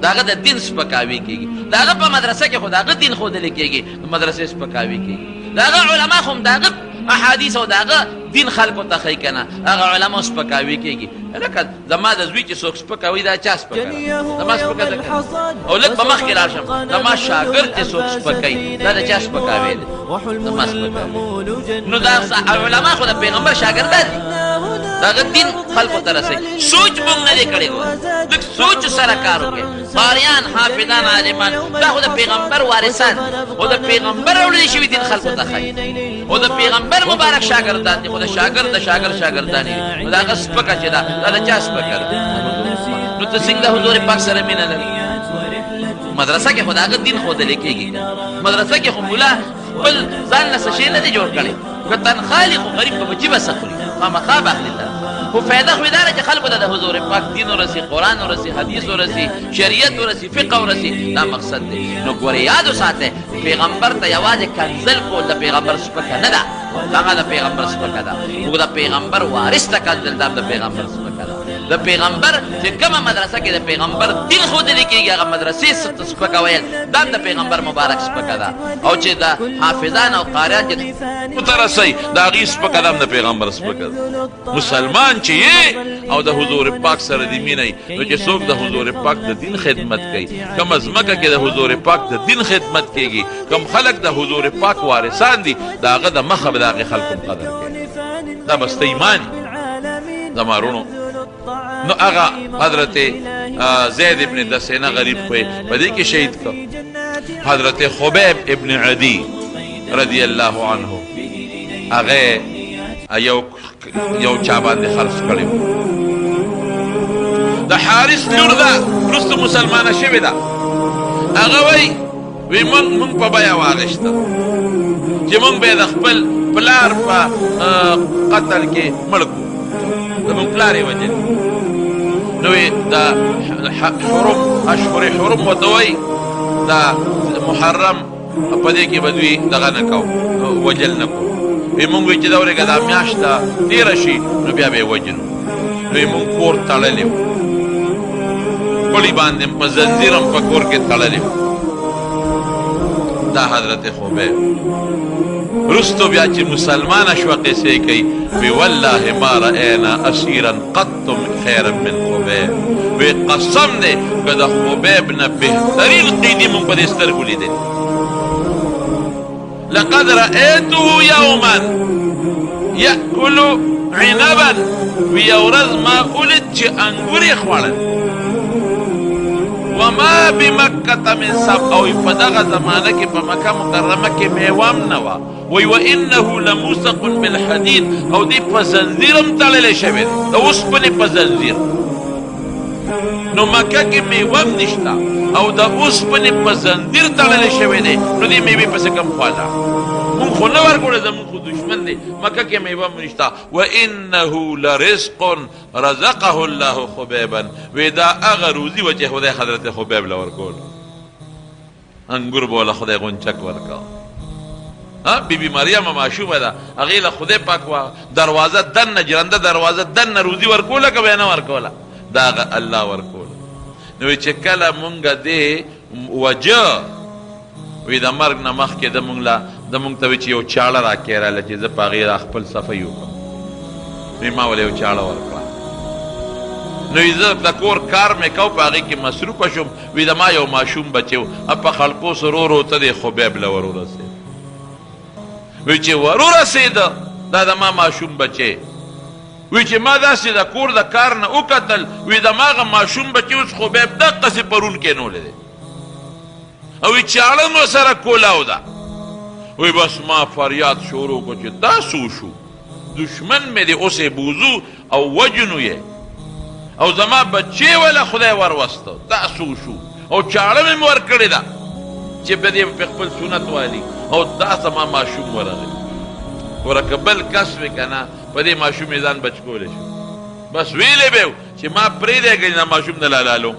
د هغه د دین سپکاوي کېږي. د هغه په مدرسه کې خو د هغه دین ښودلی کېږي، د مدرسې سپکاوي کېږي. د هغه علما خو هم د هغه احادیث او د هغه دین خلکو ته ښیي که نه، هغه علما سپکاوي کېږي. لکه زما د زوی چې څوک سپکوي دا چا سپکه ده؟ زما سپکه ده که او لږ په مخکې لاړ شم زما شاګرد چې څوک سپکوي دا د چا سپکاوی دی؟ زما سپکاوی. نو دا علما خو د پیغمبر شاګردان دي، د هغه دین خلکو ته رسوي. سوچ مونږ نه دی کړی، لږ سوچ سره کار وکړئ. قاریان، حافظان، عالمان دا خو د پیغمبر وارثان او د پیغمبر راوړلی شوي دین خلکو ته ښایي او د پیغمبر مبارک شاګردان دي، خو د شاګرد د شاګرد شاګردان دي. نو د هغه سپکه چې ده دا د چا سپکه ده؟ نو ته څنګه د حضور پاک سره مینه لري؟ مدرسه کې خو د هغه دین ښودلی کېږي. مدرسه کې خو ملا خپل ځان نه څه شی نه دی جوړ کړی، که تنخوا خو غریب په بچي به څه خوري، خامخا به اخلي ته. خو فایده خو یې دا ده چې خلکو ته د حضور پاک دین ورسي، قرآن ورسي، حدیث ورسي، شریعت ورسي، فقه ورسي. دا مقصد دی. نو ګورې یاد وساتئ پیغمبر ته یوازې کنځل کول د پیغمبر سپکه نه ده، هغه د پیغمبر سپکه ده. خو د پیغمبر وارث ته کنځل دا د پیغمبر سپکه ده. د پیغمبر چې کومه مدرسه کې د پیغمبر دین ښودلی کېږي هغه مدرسې سپکه ویل دا هم د پیغمبر مبارک سپکه ده. او چې د حافظان او قاریان چې ته رسئ د هغې سپکه ده هم د پیغمبر سپکه ده. مسلمان چې یې او د حضور پاک سره دې مینه وي، نو چې څوک د حضور پاک د دین خدمت کوي، کومه ځمکه کې د حضور پاک د دین خدمت کېږي، کوم خلک د حضور پاک وارثان دي، د هغه د مخه به د هغې خلکو قدر کوي. دا بس ته ایمان زما رونو. نو هغه حضرت زید ابن دسینه غریب خوی په دې کې شهید کړ. حضرت خبیب ابن عدی رضی الله عنه هغه یو چا باندې خرڅ کړی و. د حارث لور ده وروسته مسلمانه شوې ده. هغه وی مونږ په بیه واغېسته چې موږ به د خپل پلار په قتل کې مړ کړو زموږ پلار یې وجل نو دا حرم اشهر حرم ورته وایي دا محرم په دې کې به دوی دغه نه کو وجل نه کو وی مونږ وی چې دا ورګه دا میاشت تېره شي نو بیا به یې وجنو نو یې مونږ کور تړلی و پړي باندې په زنځیر هم په کور کې تړلی و دا حضرت خبیب رستو بیا چې مسلمانه شوه قصې کوي وی والله ما رأینا اسیرا قط خیرا من خبیب وی قسم دی که د خبیب نه بهترین قیدي مونږ په دې سترګو لیدلي لقد رأيته يوما يأكل عنبا ويورز ما ولد چې انګور یې خوړل وما بمکة من سب او په دغه زمانه کې په مکه مکرمه کې میوه هم نه وه وی وانه لموثق بالحدید او دی په زنځیر هم تړلی شوی دی د اوسپنې په زنځیر نو مکه کې میوه هم نشته او د اوسپنې په زنځیر تړلی شوی دی نو دې میوې پسې کم خواله مونږ خو نه ورکوړی زمونږ خو دشمن دی مکه کې میوه هم نشته وانه لرزق رزقه الله خبیبا وی دا هغه روزي وه چې خدای حضرت خبیب له ورکول انګور به وله خدای غونچک ورکا بی بی مریم معشومه ده هغې له خدای پاک وه دروازه دننه جرنده دروازه دننه روزي ورکوله که به یې نه ورکوله دا هغه الله ورکوله نو چې کله مونږ دې وجه وی د مرګ نه مخکې د مونږ ته وی چې یو چاړه راکېراله چې زه په هغې خپل صفحې وکړم وی ما ولې یو چاړه ورکړه نو زه د کور کار مې کو په هغې کې مصروفه شوم وی د ما یو ماشوم بچی و په خلقو سره ورو ته دې خبیب له ور ورسېد وی چې ور ورسېده دا د ما ماشوم بچی وی چې ما داسې د کور د کار نه وکتل وی د ما هغه ماشوم بچی اوس خبیب دقسې پرون کې نولی دی او وی چاړه مو سره کولاو ده وی بس ما فریاد شروع کو چې دا سو شو دشمن مې دی اوسې بوزو او وجنو یې او زما بچی وله خدای وروسته دا سو شو او چاړه مې ورکړې ده چې به دې په خپل سنت والي او دا زما ماشوم ورغی ورکه بل کس وی که نه په دې ماشوم یې ځان بچ کولی شو بس ویلی به چې ما پرېږدی که دا ماشوم نه لالالو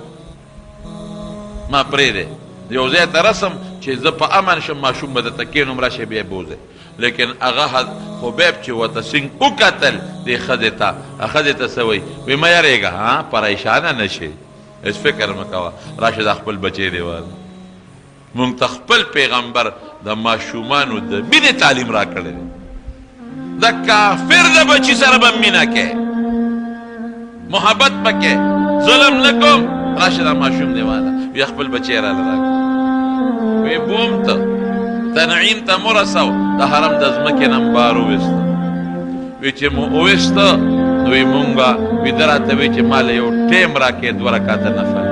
ما پرېږدی یو ځای ته رسم چې زه په امن شم ماشوم به درته کښېنوم راشئ بیا بوځئ لیکن هغه خبیب چې ورته سینګ وکتل دې ښځې ته ښځې ته څه وایي وایي مه یارېږه پریشانه نه شي هېڅ فکر مه کوه راشه دا خپل بچی دی واله مونږ ته خپل پیغمبر د ماشومانو د مینې تعلیم را کړی دی د کافر د بچی سره به مینه کې محبت پکې ظلم نه کوم راشه دا ماشوم دی واله وی خپل بچی راله راکړه وی بوم ته تنعیم ته مو رسو د حرم د ځمکې نه بار وویسته وی چې مو وویسته نو وی مونږه وی ده راته وی چې ماله یو ټیم راکې 2 رکعته نفل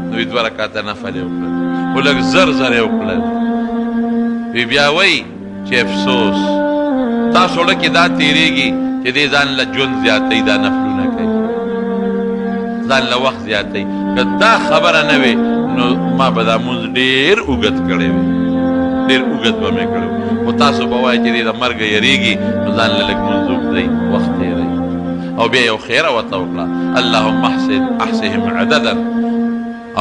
نو وی 2 رکعته نفل یې وکړل خو لږ زر زر یې وکړل وی بیا وی چې افسوس تاسو زړه کې دا تېرېږي چې دې ځان له ژوند زیاتوي دا نفلونه کوي ځان له وخت زیاتوي که دا خبره نه وي نو ما به دا مونځ ډېر اوږد کړی وي ډېر اوږد به مې کړی خو تاسو به وایئ چې دې د مرګه یېرېږي نو ځان له لږ مونځ اوږدوي وخت تېروي او بیا یو خیره ورته وکړه اللهم احصهم عددا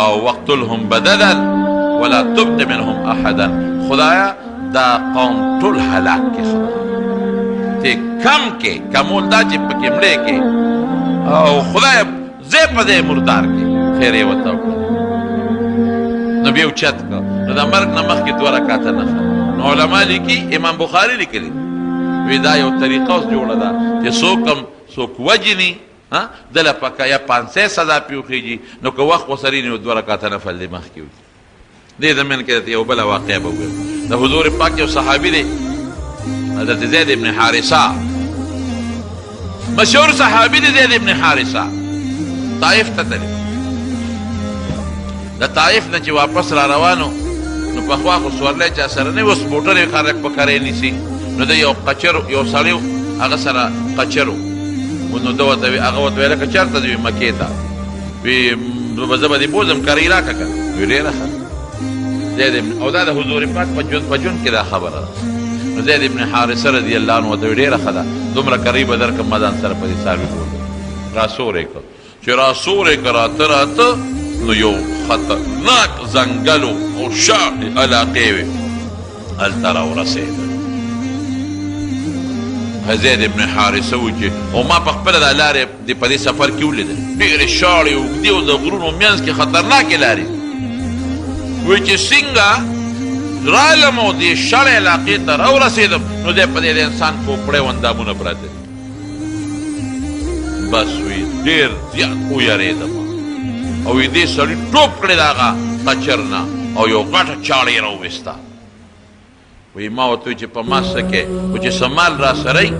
او واقتلهم بددا ولا تبق منهم احدا خدایا دا قوم ټول هلاک کې خدای ته کم کې کمول دا چې پکې مړې کې او خدای زه په دې مردار کې خیر یې ورته وکړه نو بیا اوچت کړه نو د مرګ نه مخکې 2 رکعته نفل نو علما لیکي امام بخاري لیکلي وی دا یو طریقه اوس جوړه ده چې څوک وجني دله پکه یا 500 سزا پې وخېږي نو که وخت وسري نو 2 رکعته نفل دې مخکې وکړي دې زمین کې یو بله واقعه به وګورو د حضور پاک یو صحابي دی حضرت زید ابن حارثه مشهور صحابي دی زید ابن حارثه طائف ته تللی د طائف نه چې واپس را روانو نو پخوا خو سورلی چا سره نه اوس موټر یې خلک په کرې نیسي نو د یو قچر یو سړی هغه سره قچر و نو ده ورته هغه ورته ویل که چېرته ځې مکې ته وي زه به دې بوځم کرۍ راکړه که وي ډېره ښه د زید ابن او دا د حضور پاک په ژوند کې دا خبره ده. نو زید ابن حارثه رضی الله عنه ورته ډېره ښه ده، دومره قریبه درکړم ما ځان سره په دې څاروي بولو. راسور یې کړ. چې راسور یې کړ راته نو یو خطرناک ځنګل او شاړې علاقې وې، هلته راورسېده. زید ابن حارثه و چې او ما په خپله دا لارې په دې سفر کې ولیدل، ډېرې شاړې اوږدې او د غرونو منځ کې خطرناکې لارې وی چې څنګه رالم او دې شړې علاقې ته راورسېدم نو دی په دې د انسان پوپړی اندامونه پراته دي. بس وی ډېر زیات ویرېدم او وی دې سړي ټوپ کړې د هغه قچر نه او یو غټه چاړه یې راوویسته. وی ما ورته وی چې په ما څه کې خو چې څه مال را سره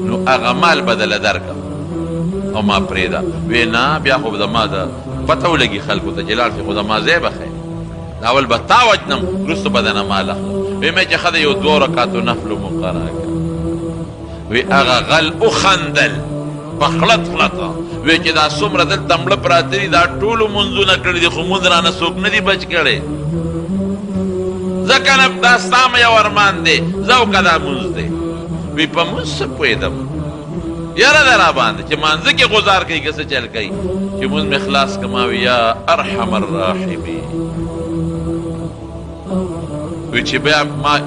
نو هغه مال به دله درکړم او ما پرېږده. وی نه بیا خو د ما د پته ولګي خلکو ته چې لاړ شي خو د ما ځای به ښیي، اول به تا وجنم وروسته به دنه مال اخلم. وی مې چې ښه ده یو 2 رکعاتو نفلو مقرره کړه. وی هغه غل وخندل په خلطه. وی چې دا څومره دلته مړه پراته دي دا ټولو مونځونه کړي دي خو مونځ رانه څوک نه دي بچ کړی، ځکه نه دا ستا مې یو ارمان دی زه وکړه دا مونځ دی. وی په مونځ څه پوهېدم یاره ده را باندې چې مانځه کې غزار کوي که څه چل کوي چې مونځ مې خلاص که ما وی یا ارحم الراحمین. وی چې بیا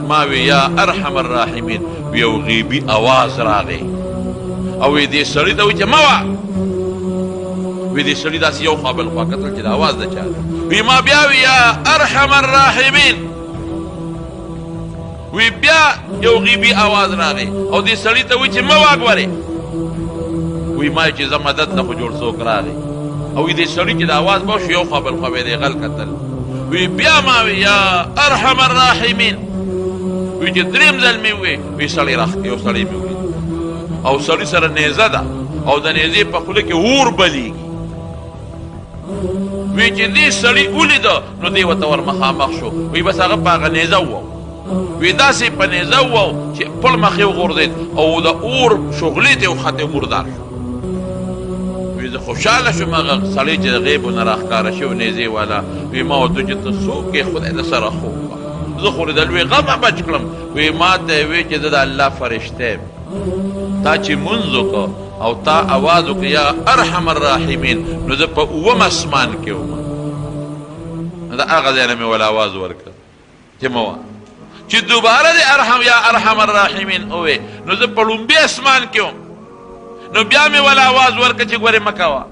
ما وی یا ارحم الراحمین وی یو غیبي اواز راغی او وی دې سړي ته وی چې مه وه. وی دې سړي داسې یو خوا بل خوا کتل چې د اواز د چا وی ما بیا وی یا ارحم الراحمین. وی بیا یو غیبي اواز راغی او دې سړي ته وی چې مه واګورې. وی ما چې زه مدد نه خو جوړ څوک راغی او دې سړي چې د اواز به شو یو خوا بل خوا به دې غل کتل. وی بیا ما وی یا ارحم الراحمین. وی چې دریم ځل مې وی وی سړی یو سړی مې ولید او سړي سره نیزه ده او د نیزې په خوله کې اور بلیږي. وی چې دې سړي ولیده نو دی ورته ور مخامخ شو. وی بس هغه په هغه نیزه وو، وی داسې په نیزه وو چې پړ مخ یې وغورځېد او د اور شغلې ته وختې مردار شو. وی زه خوشحاله شوم هغه سړی چې د غیبو نه راښکاره شو نیزې والا. وی ما ورته چې ته څوک یې خدای د سره خوب وکړه زه خو د لوی غمه بچ کړم. وی ما ته وی چې زه د الله فرشته یم، تا چې مونځ وکړه او تا اواز وکړه یا ارحم الراحمین نو زه په اووم اسمان کې وم. د هغه ځای نه مې ول اواز ورکړه چې مه وه چې دوباره د ارحم یا ارحم الراحمین ووې نو زه په لومبي اسمان کې وم. نو بیا مې ول اواز ورکړه چې ګورې مه کوه.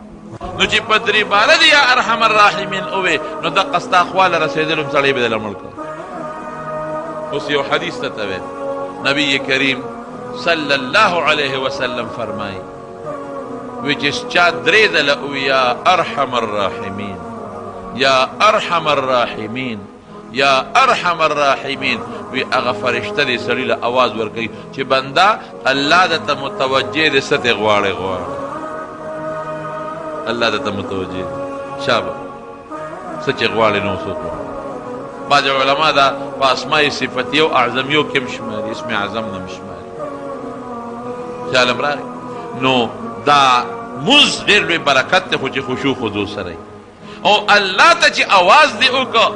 نو چې په درې باره د یا ارحم الراحمین ووې نو دقه ستا خواله رسېدلم سړی به دله مړ کړه. اوس یو حدیث ته ویل نبی کریم صلی الله علیه وسلم فرمایي وی چې چا درې ځله ووي یا ارحم الراحمین یا ارحم الراحمین یا ارحم الراحمین وی هغه فرشته دې سړي له اواز ورکوي چې بنده الله درته متوجه دې څه دې غواړې الله درته متوجه شابه څه چې غواړې نو څوک بعض علما دا په اسماء صفتیه او اعظمیو کې هم شماري، اسم اعظم نه هم شماري. خیالم راغی نو دا مونځ ډېر لوی برکت دی خو چې خشوع خضوع سره او الله ته چې اواز دې وکړه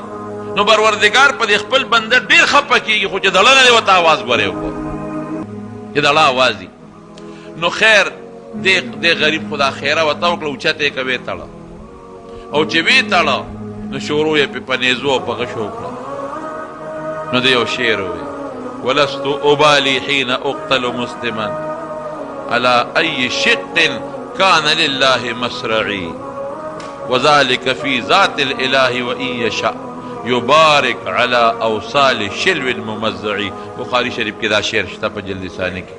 نو پروردګار په دې خپل بنده ډېر خفه کېږي خو چې دړه نه دی ورته اواز ګورې وکړه چې دړه اواز دي نو خیر دې غریب خدا خیره ورته وکړه اوچته یې کوې تړه او چې ویې تړه نو شروع یې په نیزو او په غشو وکړه. نو د یو شعر ووی ولست ابالي حين اقتل مسلما على اي شق كان لله مسرعي وذلك في ذات الاله وان يشاء يبارك على اوصال شلو الممزعي. بخاري شریف کې دا شعر شته په جلد ثانی کې.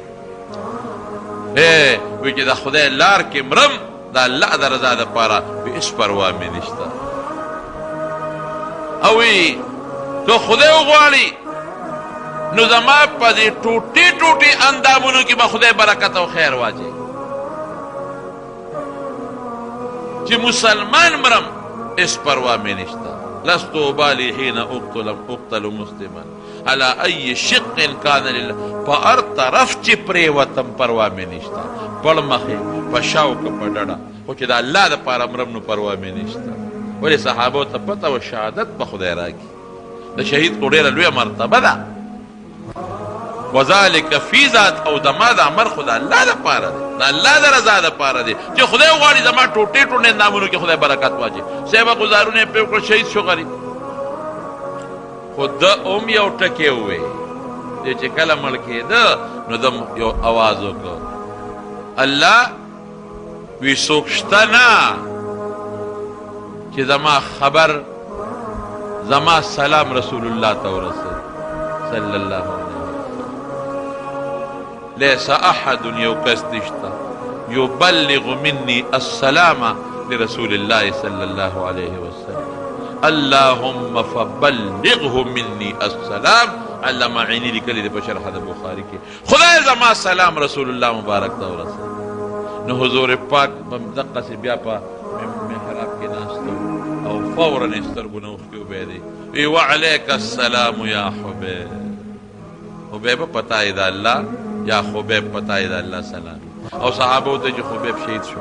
وی چې د خدای لار کې مرم د الله د رضا دپاره وی هېڅ پروا مې نشته او وی تو خدای وغواړي نو زما په دې ټوټې ټوټې اندامونو کې به خدای برکت او خیر واچوي چې مسلمان مرم هېڅ پروا مې نشته. لست ابالي حين اقتل مسلما على اي شق كان لله. په هر طرف چې پرېوتم پروا مې نشته، پړ مخې په شاوکه په ډډه خو چې د الله دپاره مرم نو پروا مې نشته. ولې صحابو ته پته و شهادت به خدای راکړي د شهید خو ډېره لویه مرتبه ده وذلک فی ذات او زما د عمر خو د الله دپاره دی د الله د رضا دپاره دی چې خدای وغواړي زما ټوټې ټوټې نامونو کې خدای برکت واچي صحابه ګزارونه یې پرې وکړل شهید شو غریب خو ده هم یو ټکې ووی دی چې کله مړ کېده نو ده یو اواز وکړ الله وی څوک شته نه چې زما خبر زما سلام رسول الله ته ورسوي صلی الله علیه وسلم لیس احد یو کس نشته یبلغ مني السلام لرسول الله صلی الله علیه وسلم اللهم فبلغه مني السلام علامه عینی لیکلی دی په شرح د بخاري کې خدای زما سلام رسول الله مبارک ته ورسوي نو حضور پاک دقسې بیا په محراب کې ناست او فورا یې سترګو نه اوښکې وبهېدې وی وعلیک السلام یا حبیب حبیبه پتا یې د الله یا خبیب پتا یې د الله سلام او صحابه ته چې خبیب شهید شو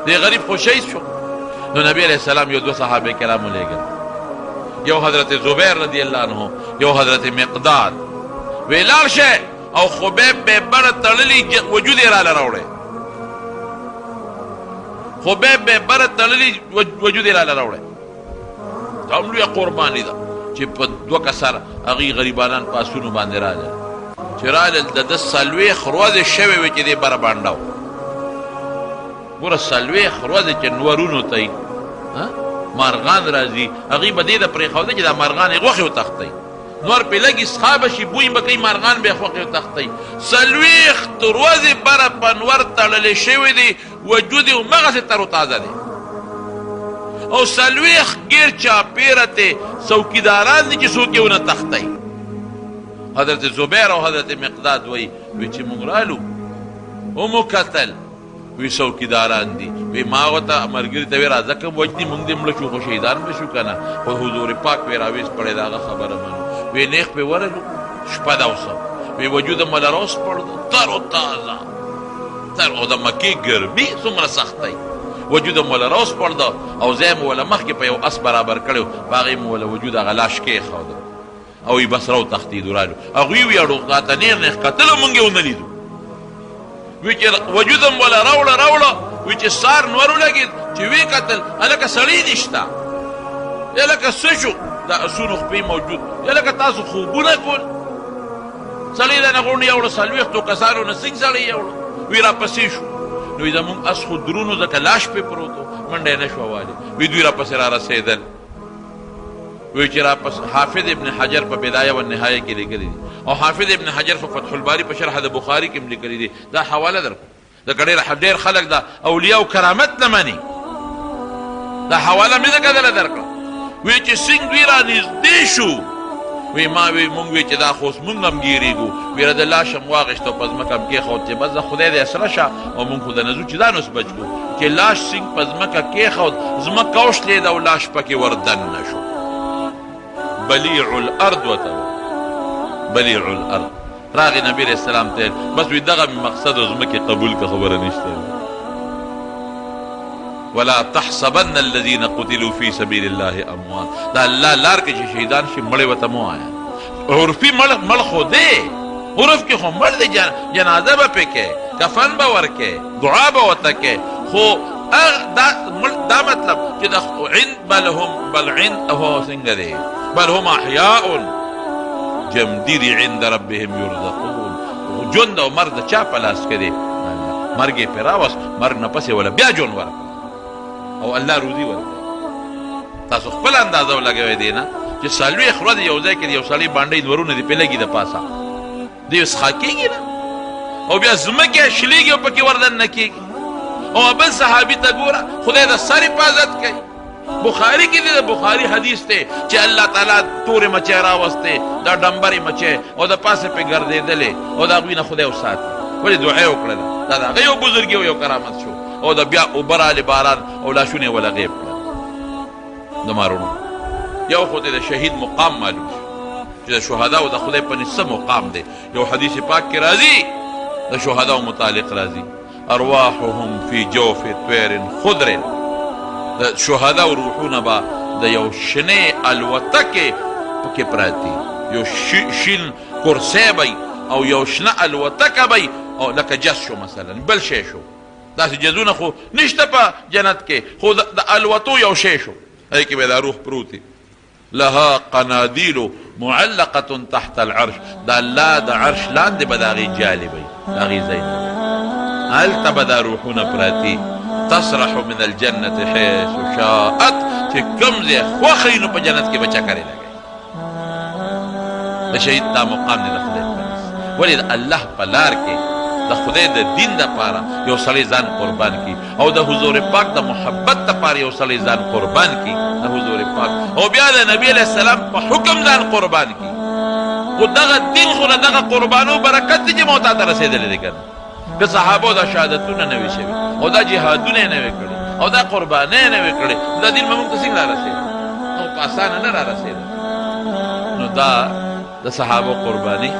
دی غریب خو شهید شو نو نبی علیہ السلام یو دو صحابه کرام لېږل یو حضرت زبیر رضی الله عنه یو حضرت مقداد وی لاړ شئ او خبیب به بره تړلي وجود یې راله راوړی خبیب به بره تړلي وجود یې راله راوړی دا هم لویه قرباني ده چې په دوه کسر هغوی غریبانان په اسونو باندې راغلل چې رالل د ده څلوېښت ورځې شوې وې چې دی بره بانډه و ګوره څلوېښت ورځې چې نورونو ته مارغان راځي هغوی به دې ته پرېښوده چې دا مارغان یې غوښې وتښتوي نور پې لږ اسخا به شي بوی به کوي مارغان به یې غوښې وتښتوي څلوېښت ورځې بره په نور تړلې شوې دي وجود یې همغسې تر و تازه دی او څلوېښت ګیر چاپېره ته څوکیداران دي چې څوک یې ونه تښتوي حضرت زبیر او حضرت مقداد وی چې مونږ رالو ومو کتل وی څوکیداران دي وی ما ورته ملګري ته وی راځه که وجدي مونږ دې مړه شو خو شهیدان به شو که نه خو حضور پاک وی راویست پړی د هغه خبره منو وی نیغ پې ورلو شپه ده اوسه وی وجود مله راوسپړده تر و تازه تر او د مکې ګرمي څومره سختی وجود مولا راوسپړده او ځای مو وله مخکې په یو اس برابر کړی په هغې مو وله وجود هغه لاش کېښوده او یې بس راو تښتېدو رالو هغوی ویاړو راته نېغ نېغ کتلو مونږ یې ونه لیدو وی چې وجود م وله راوړه وی چې سار نور ولګېد چې ویې کتل هلکه سړی نشته یا لکه څه شو د اسونو خپې موجود یا لکه تاسو خوبونه کول سړی د نه غونډې یوړه څلوېښتو کسانو نه څنګه سړی یوړه وی راپسې شو نو وی زمونږ اس خو درونو ځکه لاش پې پروت و منډه یې نه شوه والې وی دوی راپسې را رسېدل وی چې راپس حافظ ابن حجر په بدایه و نهایه کې لیکلی دي او حافظ ابن حجر په فتح الباري په شرح د بخاري کې هم لیکلی دي دا حواله درکړو ځکه ډېر خلک د اولیاء او کرامت نه مني دا حواله مې ځکه دله درکړه وی چې څنګه دوی را نږدې شو وی ما وی مونږ وی چې دا خو اوس مونږ هم ګیرېږو وی د لاش هم واغېشت او په ځمکه هم کېښود چې بس د خدای دې اسره شه او مونږ خو د نه ځو چې ځان اوس بچ کړو چې لاش څنګه په ځمکه کېښود ځمکه وشلېده او لاش پکې وردننه شو بلیع الارض وته بلیع الارض راغی نبی علیہ السلام ته بس وی دغه مقصد او ځمکې قبول که خبره نشته ولا تحسبن الذين قتلوا في سبيل الله اموات دا الله لار کې چې شهیدان شي مړې ورته مه وایه عرفي مړ خو دی عرف کې خو مړ دی جنازه به پې کې کفن به ورکې دعا به ورته کې خو دا مطلب چې د عند بل عند هو څنګه دی بل هم احیاء جمدي دي عند ربهم يرزقون ژوند او مرګ د چا په لاس کې دی مرګ یې پرې راوست مرګ نه پسې ولا بیا ژوند ورکړه او الله روزي ورکړي تاسو خپل اندازه ولګوئ دی نه چې څلوېښت ورځې یو ځای کې یو سړی باندې ورونه دي پې لګي د پاسه دی څښا کېږي نه او بیا ځمکې شلېږي او پکې وردن نه کېږي او بل صحابي ته ګوره خدای د سر حفاظت کوي بخاري کې دی د بخاري حدیث دی چې الله تعالی تورې مچۍ راوستې دا ډمبرې مچۍ او د پاسه پې ګرځېدلې او د هغوی نه خدای وساتي ولې دعا یې وکړله دا د هغه یو بزرګي او یو کرامت شو او د بیا اوبه رالې باران او لاشونه یې وله غیب کړل د مارونو یو خو د شهید مقام معلوم شو چې د شهداو د خدای په نسبت مقام دی یو حدیث پاک کې راځي د شهداو متعلق راځي ارواحهم فی جوف طیر خضر د شهداو روحونه به د یو شنې الوتکې پکې پراتی یو شین کرسی بی او یو شنه الوتکه بی او لکه جس شو مثلا بل شی شو داسې جزونه خو نشته په جنت کې خو د الوتو یو شی شو هغې کې به دا روح پروتي لها قنادیل معلقه تحت العرش د الله د عرش لاندې به د هغې جالې بی د هغې ځای هلته به دا روحونه پراتی تسرح من الجنة حيث شاءت چې کوم ځای خوښه وي نو په جنت کې به چکرې لګوي د شهید دا مقام دی د خدای په نس ولې د الله په لار کې د خدای د دین دپاره یو سړی ځان قربان کړي او د حضور پاک د محبت دپاره یو سړی ځان قربان کړي د حضور پاک او بیا د نبي علیه السلام په حکم ځان قربان کړي خو دغه دین خو د دغه قربانو برکت دی چې ما ته رسېدلی دی که که صحابو دا شهادتونه نه وي شوي او دا جهادونه یې نه وي کړي او دا قربانۍ یې نه وي کړي دا دین به موږ ته څنګه رارسېده او په اسانه نه رارسېده نو دا د صحابو قرباني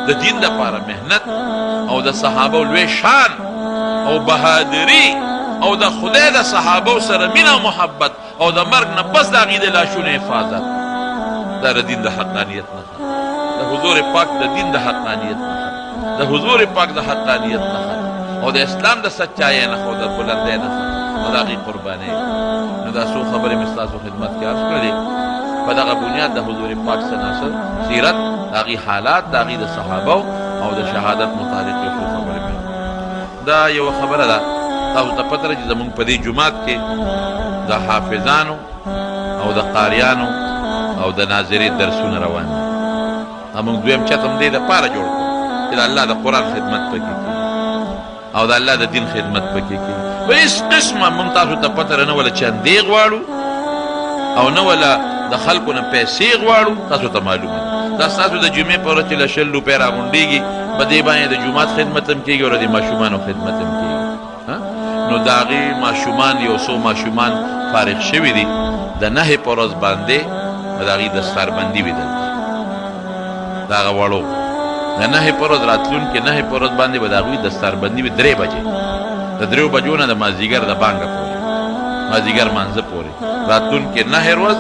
د دین دپاره محنت او د صحابو لوی شان او بهادري او د خدای د صحابو سره مینه او محبت او د مرګ نه پس د هغې د لاشونو حفاظت دا د دین د حقانیت نښه د حضور پاک د دین د حقانیت نښه د حضور پاک د حقانیت نښه او د اسلام د سچایۍ نښه او د بلندۍ نښه او د هغې قربانۍ نو دا څو خبرې مې ستاسو خدمت کې عرض کړلې په دغه بنیاد د حضور پاک سناسر سیرت د هغې حالات د هغې د صحابو او د شهادت متعلق یو څو خبرې مې دا یوه خبره ده تاسو ته پته ده چې زموږ په دې جومات کې د حافظانو او د قاریانو او د ناظرې درسونه روان دي موږ دویم چت هم دې دپاره جوړ کړو چې د الله د قرآن خدمت پکې کړي او د الله د دین خدمت پکې کړي په هېڅ قسمه موږ تاسو ته پته نه وله چندې غواړو او نه وله د خلکو نه پیسې غواړو تاسو ته معلومه ده دا ستاسو د جمعې په ورځ چې له 100 روپۍ راغونډېږي په دې باندې د جومات خدمت هم کېږي او د ماشومانو خدمت هم کېږي نو د هغې ماشومان یو څو ماشومان فارغ شوي دي د 9 په ورځ باندې د هغې دستاربندي وي دلته د هغه وړو د 9 په ورځ راتلونکې 9 په ورځ باندې به د هغوی دستاربندي وي 3 بجې د 3 بجو نه د مازدیګر د بانګه پورې مازدیګر مانځه پورې راتلونکې 9 ورځ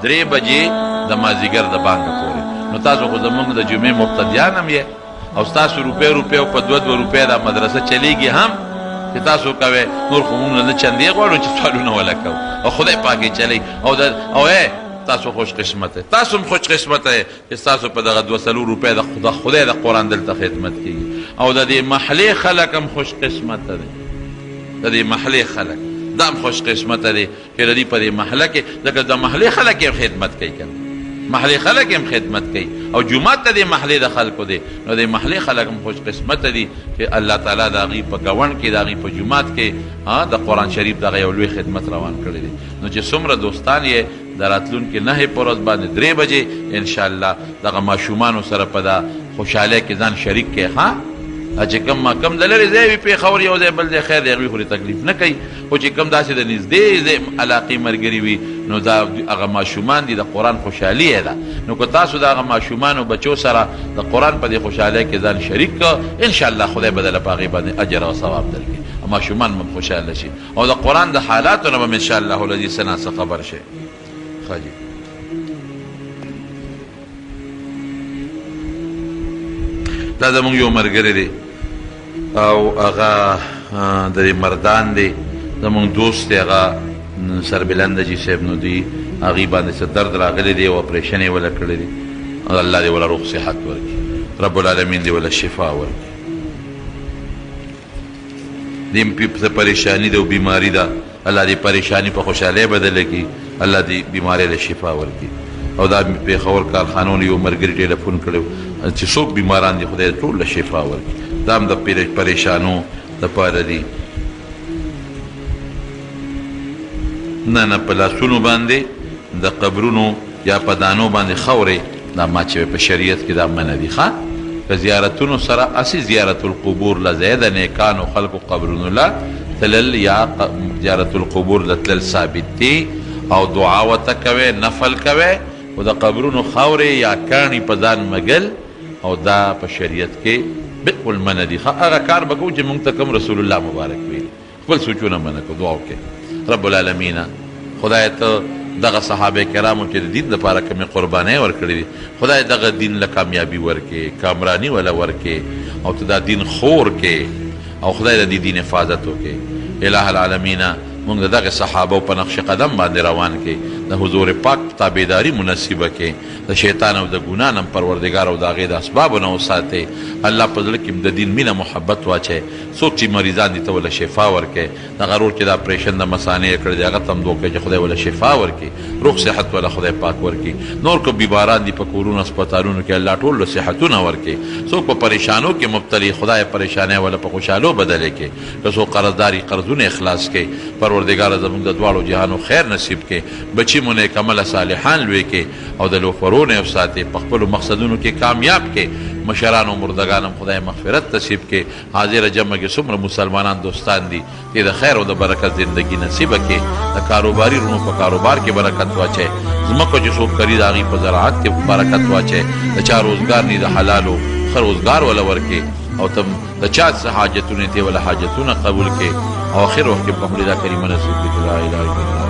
3 بجې د مازدیګر د بانګه پورې نو تاسو خو زموږ د جمعې مبتدیان هم یې او ستاسو روپۍ او په 2 روپۍ دا مدرسه چلیږي هم چې تاسو کوئ نور خو موږ نه چندې غواړو چې سوالونه وله کوو او خدای پاک یې چلی او تاسو خوش قسمت تاسو هم خوش قسمت چې تاسو په دغه 2 روپۍ د خدای د قرآن دلته خدمت کېږي او د دې محلې خلک هم خوش قسمت دی د دې محلې خلک دا هم خوش قسمت دی چې د دې په دې محله کې ځکه د محلې خلک یې خدمت کوي که محلې خلک هم خدمت کوي او جومات ته د محلې د خلکو دی نو د محلې خلک هم خوش قسمت دي چې الله تعالی د هغې په ګوڼ کې د هغې په جومات کې د قرآن شریف دغه یو لوی خدمت روان کړی دی نو چې څومره دوستان یې د راتلونکې 9 په ورځ باندې 3 بجې انشاءالله دغه ماشومانو سره په دا خوشحالۍ کې ځان شریک کړي ښه چې کوم کم د لرې ځای وي پېښور یو ځای بل ځای خیر دی هغوی خو تکلیف نه کوي خو چې کوم داسې د نږدې علاقې ملګري وي نو دا هغه ماشومان دي د قرآن خوشحالي یې ده نو که تاسو د هغه ماشومانو بچو سره د قرآن په دې خوشحالۍ کې ځان شریک کړه انشاءالله خدای به دله په هغې باندې اجر او ثواب درکړي ماشومان به خوشحاله شي او د قرآن د حالاتو نه به انشاءالله الذي څه ناڅه خبر شي ښه جي دا زموږ یو ملګری دی او هغه د مردان دی زموږ دوست دی هغه سربلند جي صاحب نو دی هغې باندې څه درد راغلی دی او اپریشن یې وله کړی دی الله دې وله روغ صحت ورکړي رب العالمین دې وله شفا ورکړي دې څه پریشاني ده او بیماري ده الله دې پریشاني په خوشحالۍ بدله کړي الله دې بیمارۍ له شفا ورکړي او دا پېښور کارخانو یو ملګري ټلیفون کړی چې څوک بیماران دي خدای ټول له شفا ورکړي دا هم د پریشانو دپاره دي نه په لاسونو باندې د قبرونو یا په دانو باندې خاورې دا ما چې په شریعت کې دا منع دي ښه که زیارتونو سره اسی زیارت القبور له ځای د نیکانو خلکو قبرونو له تلل یا زیارت القبور له تلل ثابت دي او دعا ورته کوې نفل کوې او د قبرونو خاورې یا کاڼي په ځان مګل او دا په شریعت کې بالکل منع دي هغه کار به کوو چې موږ ته کوم رسول الله مبارک ویلي خپل سوچونه منع کړو دعا وکړئ رب العالمین خدای ته دغه صحابه کرامو چې د دین دپاره کومې قربانۍ ورکړې دي خدای دغه دین له کامیابي ورکې کامراني وله ورکې او ته دا دین خور کې او خدای د دې دین حفاظت وکړي اله العالمین مونږ د دغه صحابو په نقش قدم باندې روان کې د حضور پاک تابعداري مناسبه کې د شیطان او د ګناه نه پروردګار او د هغې د اسبابو نه وساتې الله په زړه کې د دین مینه محبت واچوي څوک چې مریضان دي ته وله شفا ورکړي دغه رور چې د اپریشن د مثانې یې کړی دی هغه ته هم دعا کوي چې خدای وله شفا ورکړي روغ صحت وله خدای پاک ورکړي نور که بیماران دي په کورونو اسپتالونو کې الله ټول له صحتونه ورکړي څوک په پریشانو کې مبتلي خدای پریشانۍ وله په خوشحالو بدلې کړي که څوک قرضداري قرضونه اخلاص کړي پروردګاره زموږ د دواړو جهانو خیر نصیب کړي بچي مو نیک عمله صالحان لوی کړي او د لوفرو نه وساتې په خپلو مقصدونو کې کامیاب کړي مشران او مردگان هم خدای مغفرت نصیب کړي حاضر جمع کې څومره مسلمانان دوستان دي تی د خیر او د برکت زندگی نصیبه کړي د کاروباري رونو په کاروبار کې برکت واچوي ځمکو چې څوک کري د هغې په زراعت کې برکت واچوي د چا روزګار نی د حلالو ښه روزګار وله ورکړي او تم د چا څه حاجتونه تی وله حاجتونه قبول کړي او آخر وخت کې په مړي دا کریمه نصیب کړي لا اله الا الله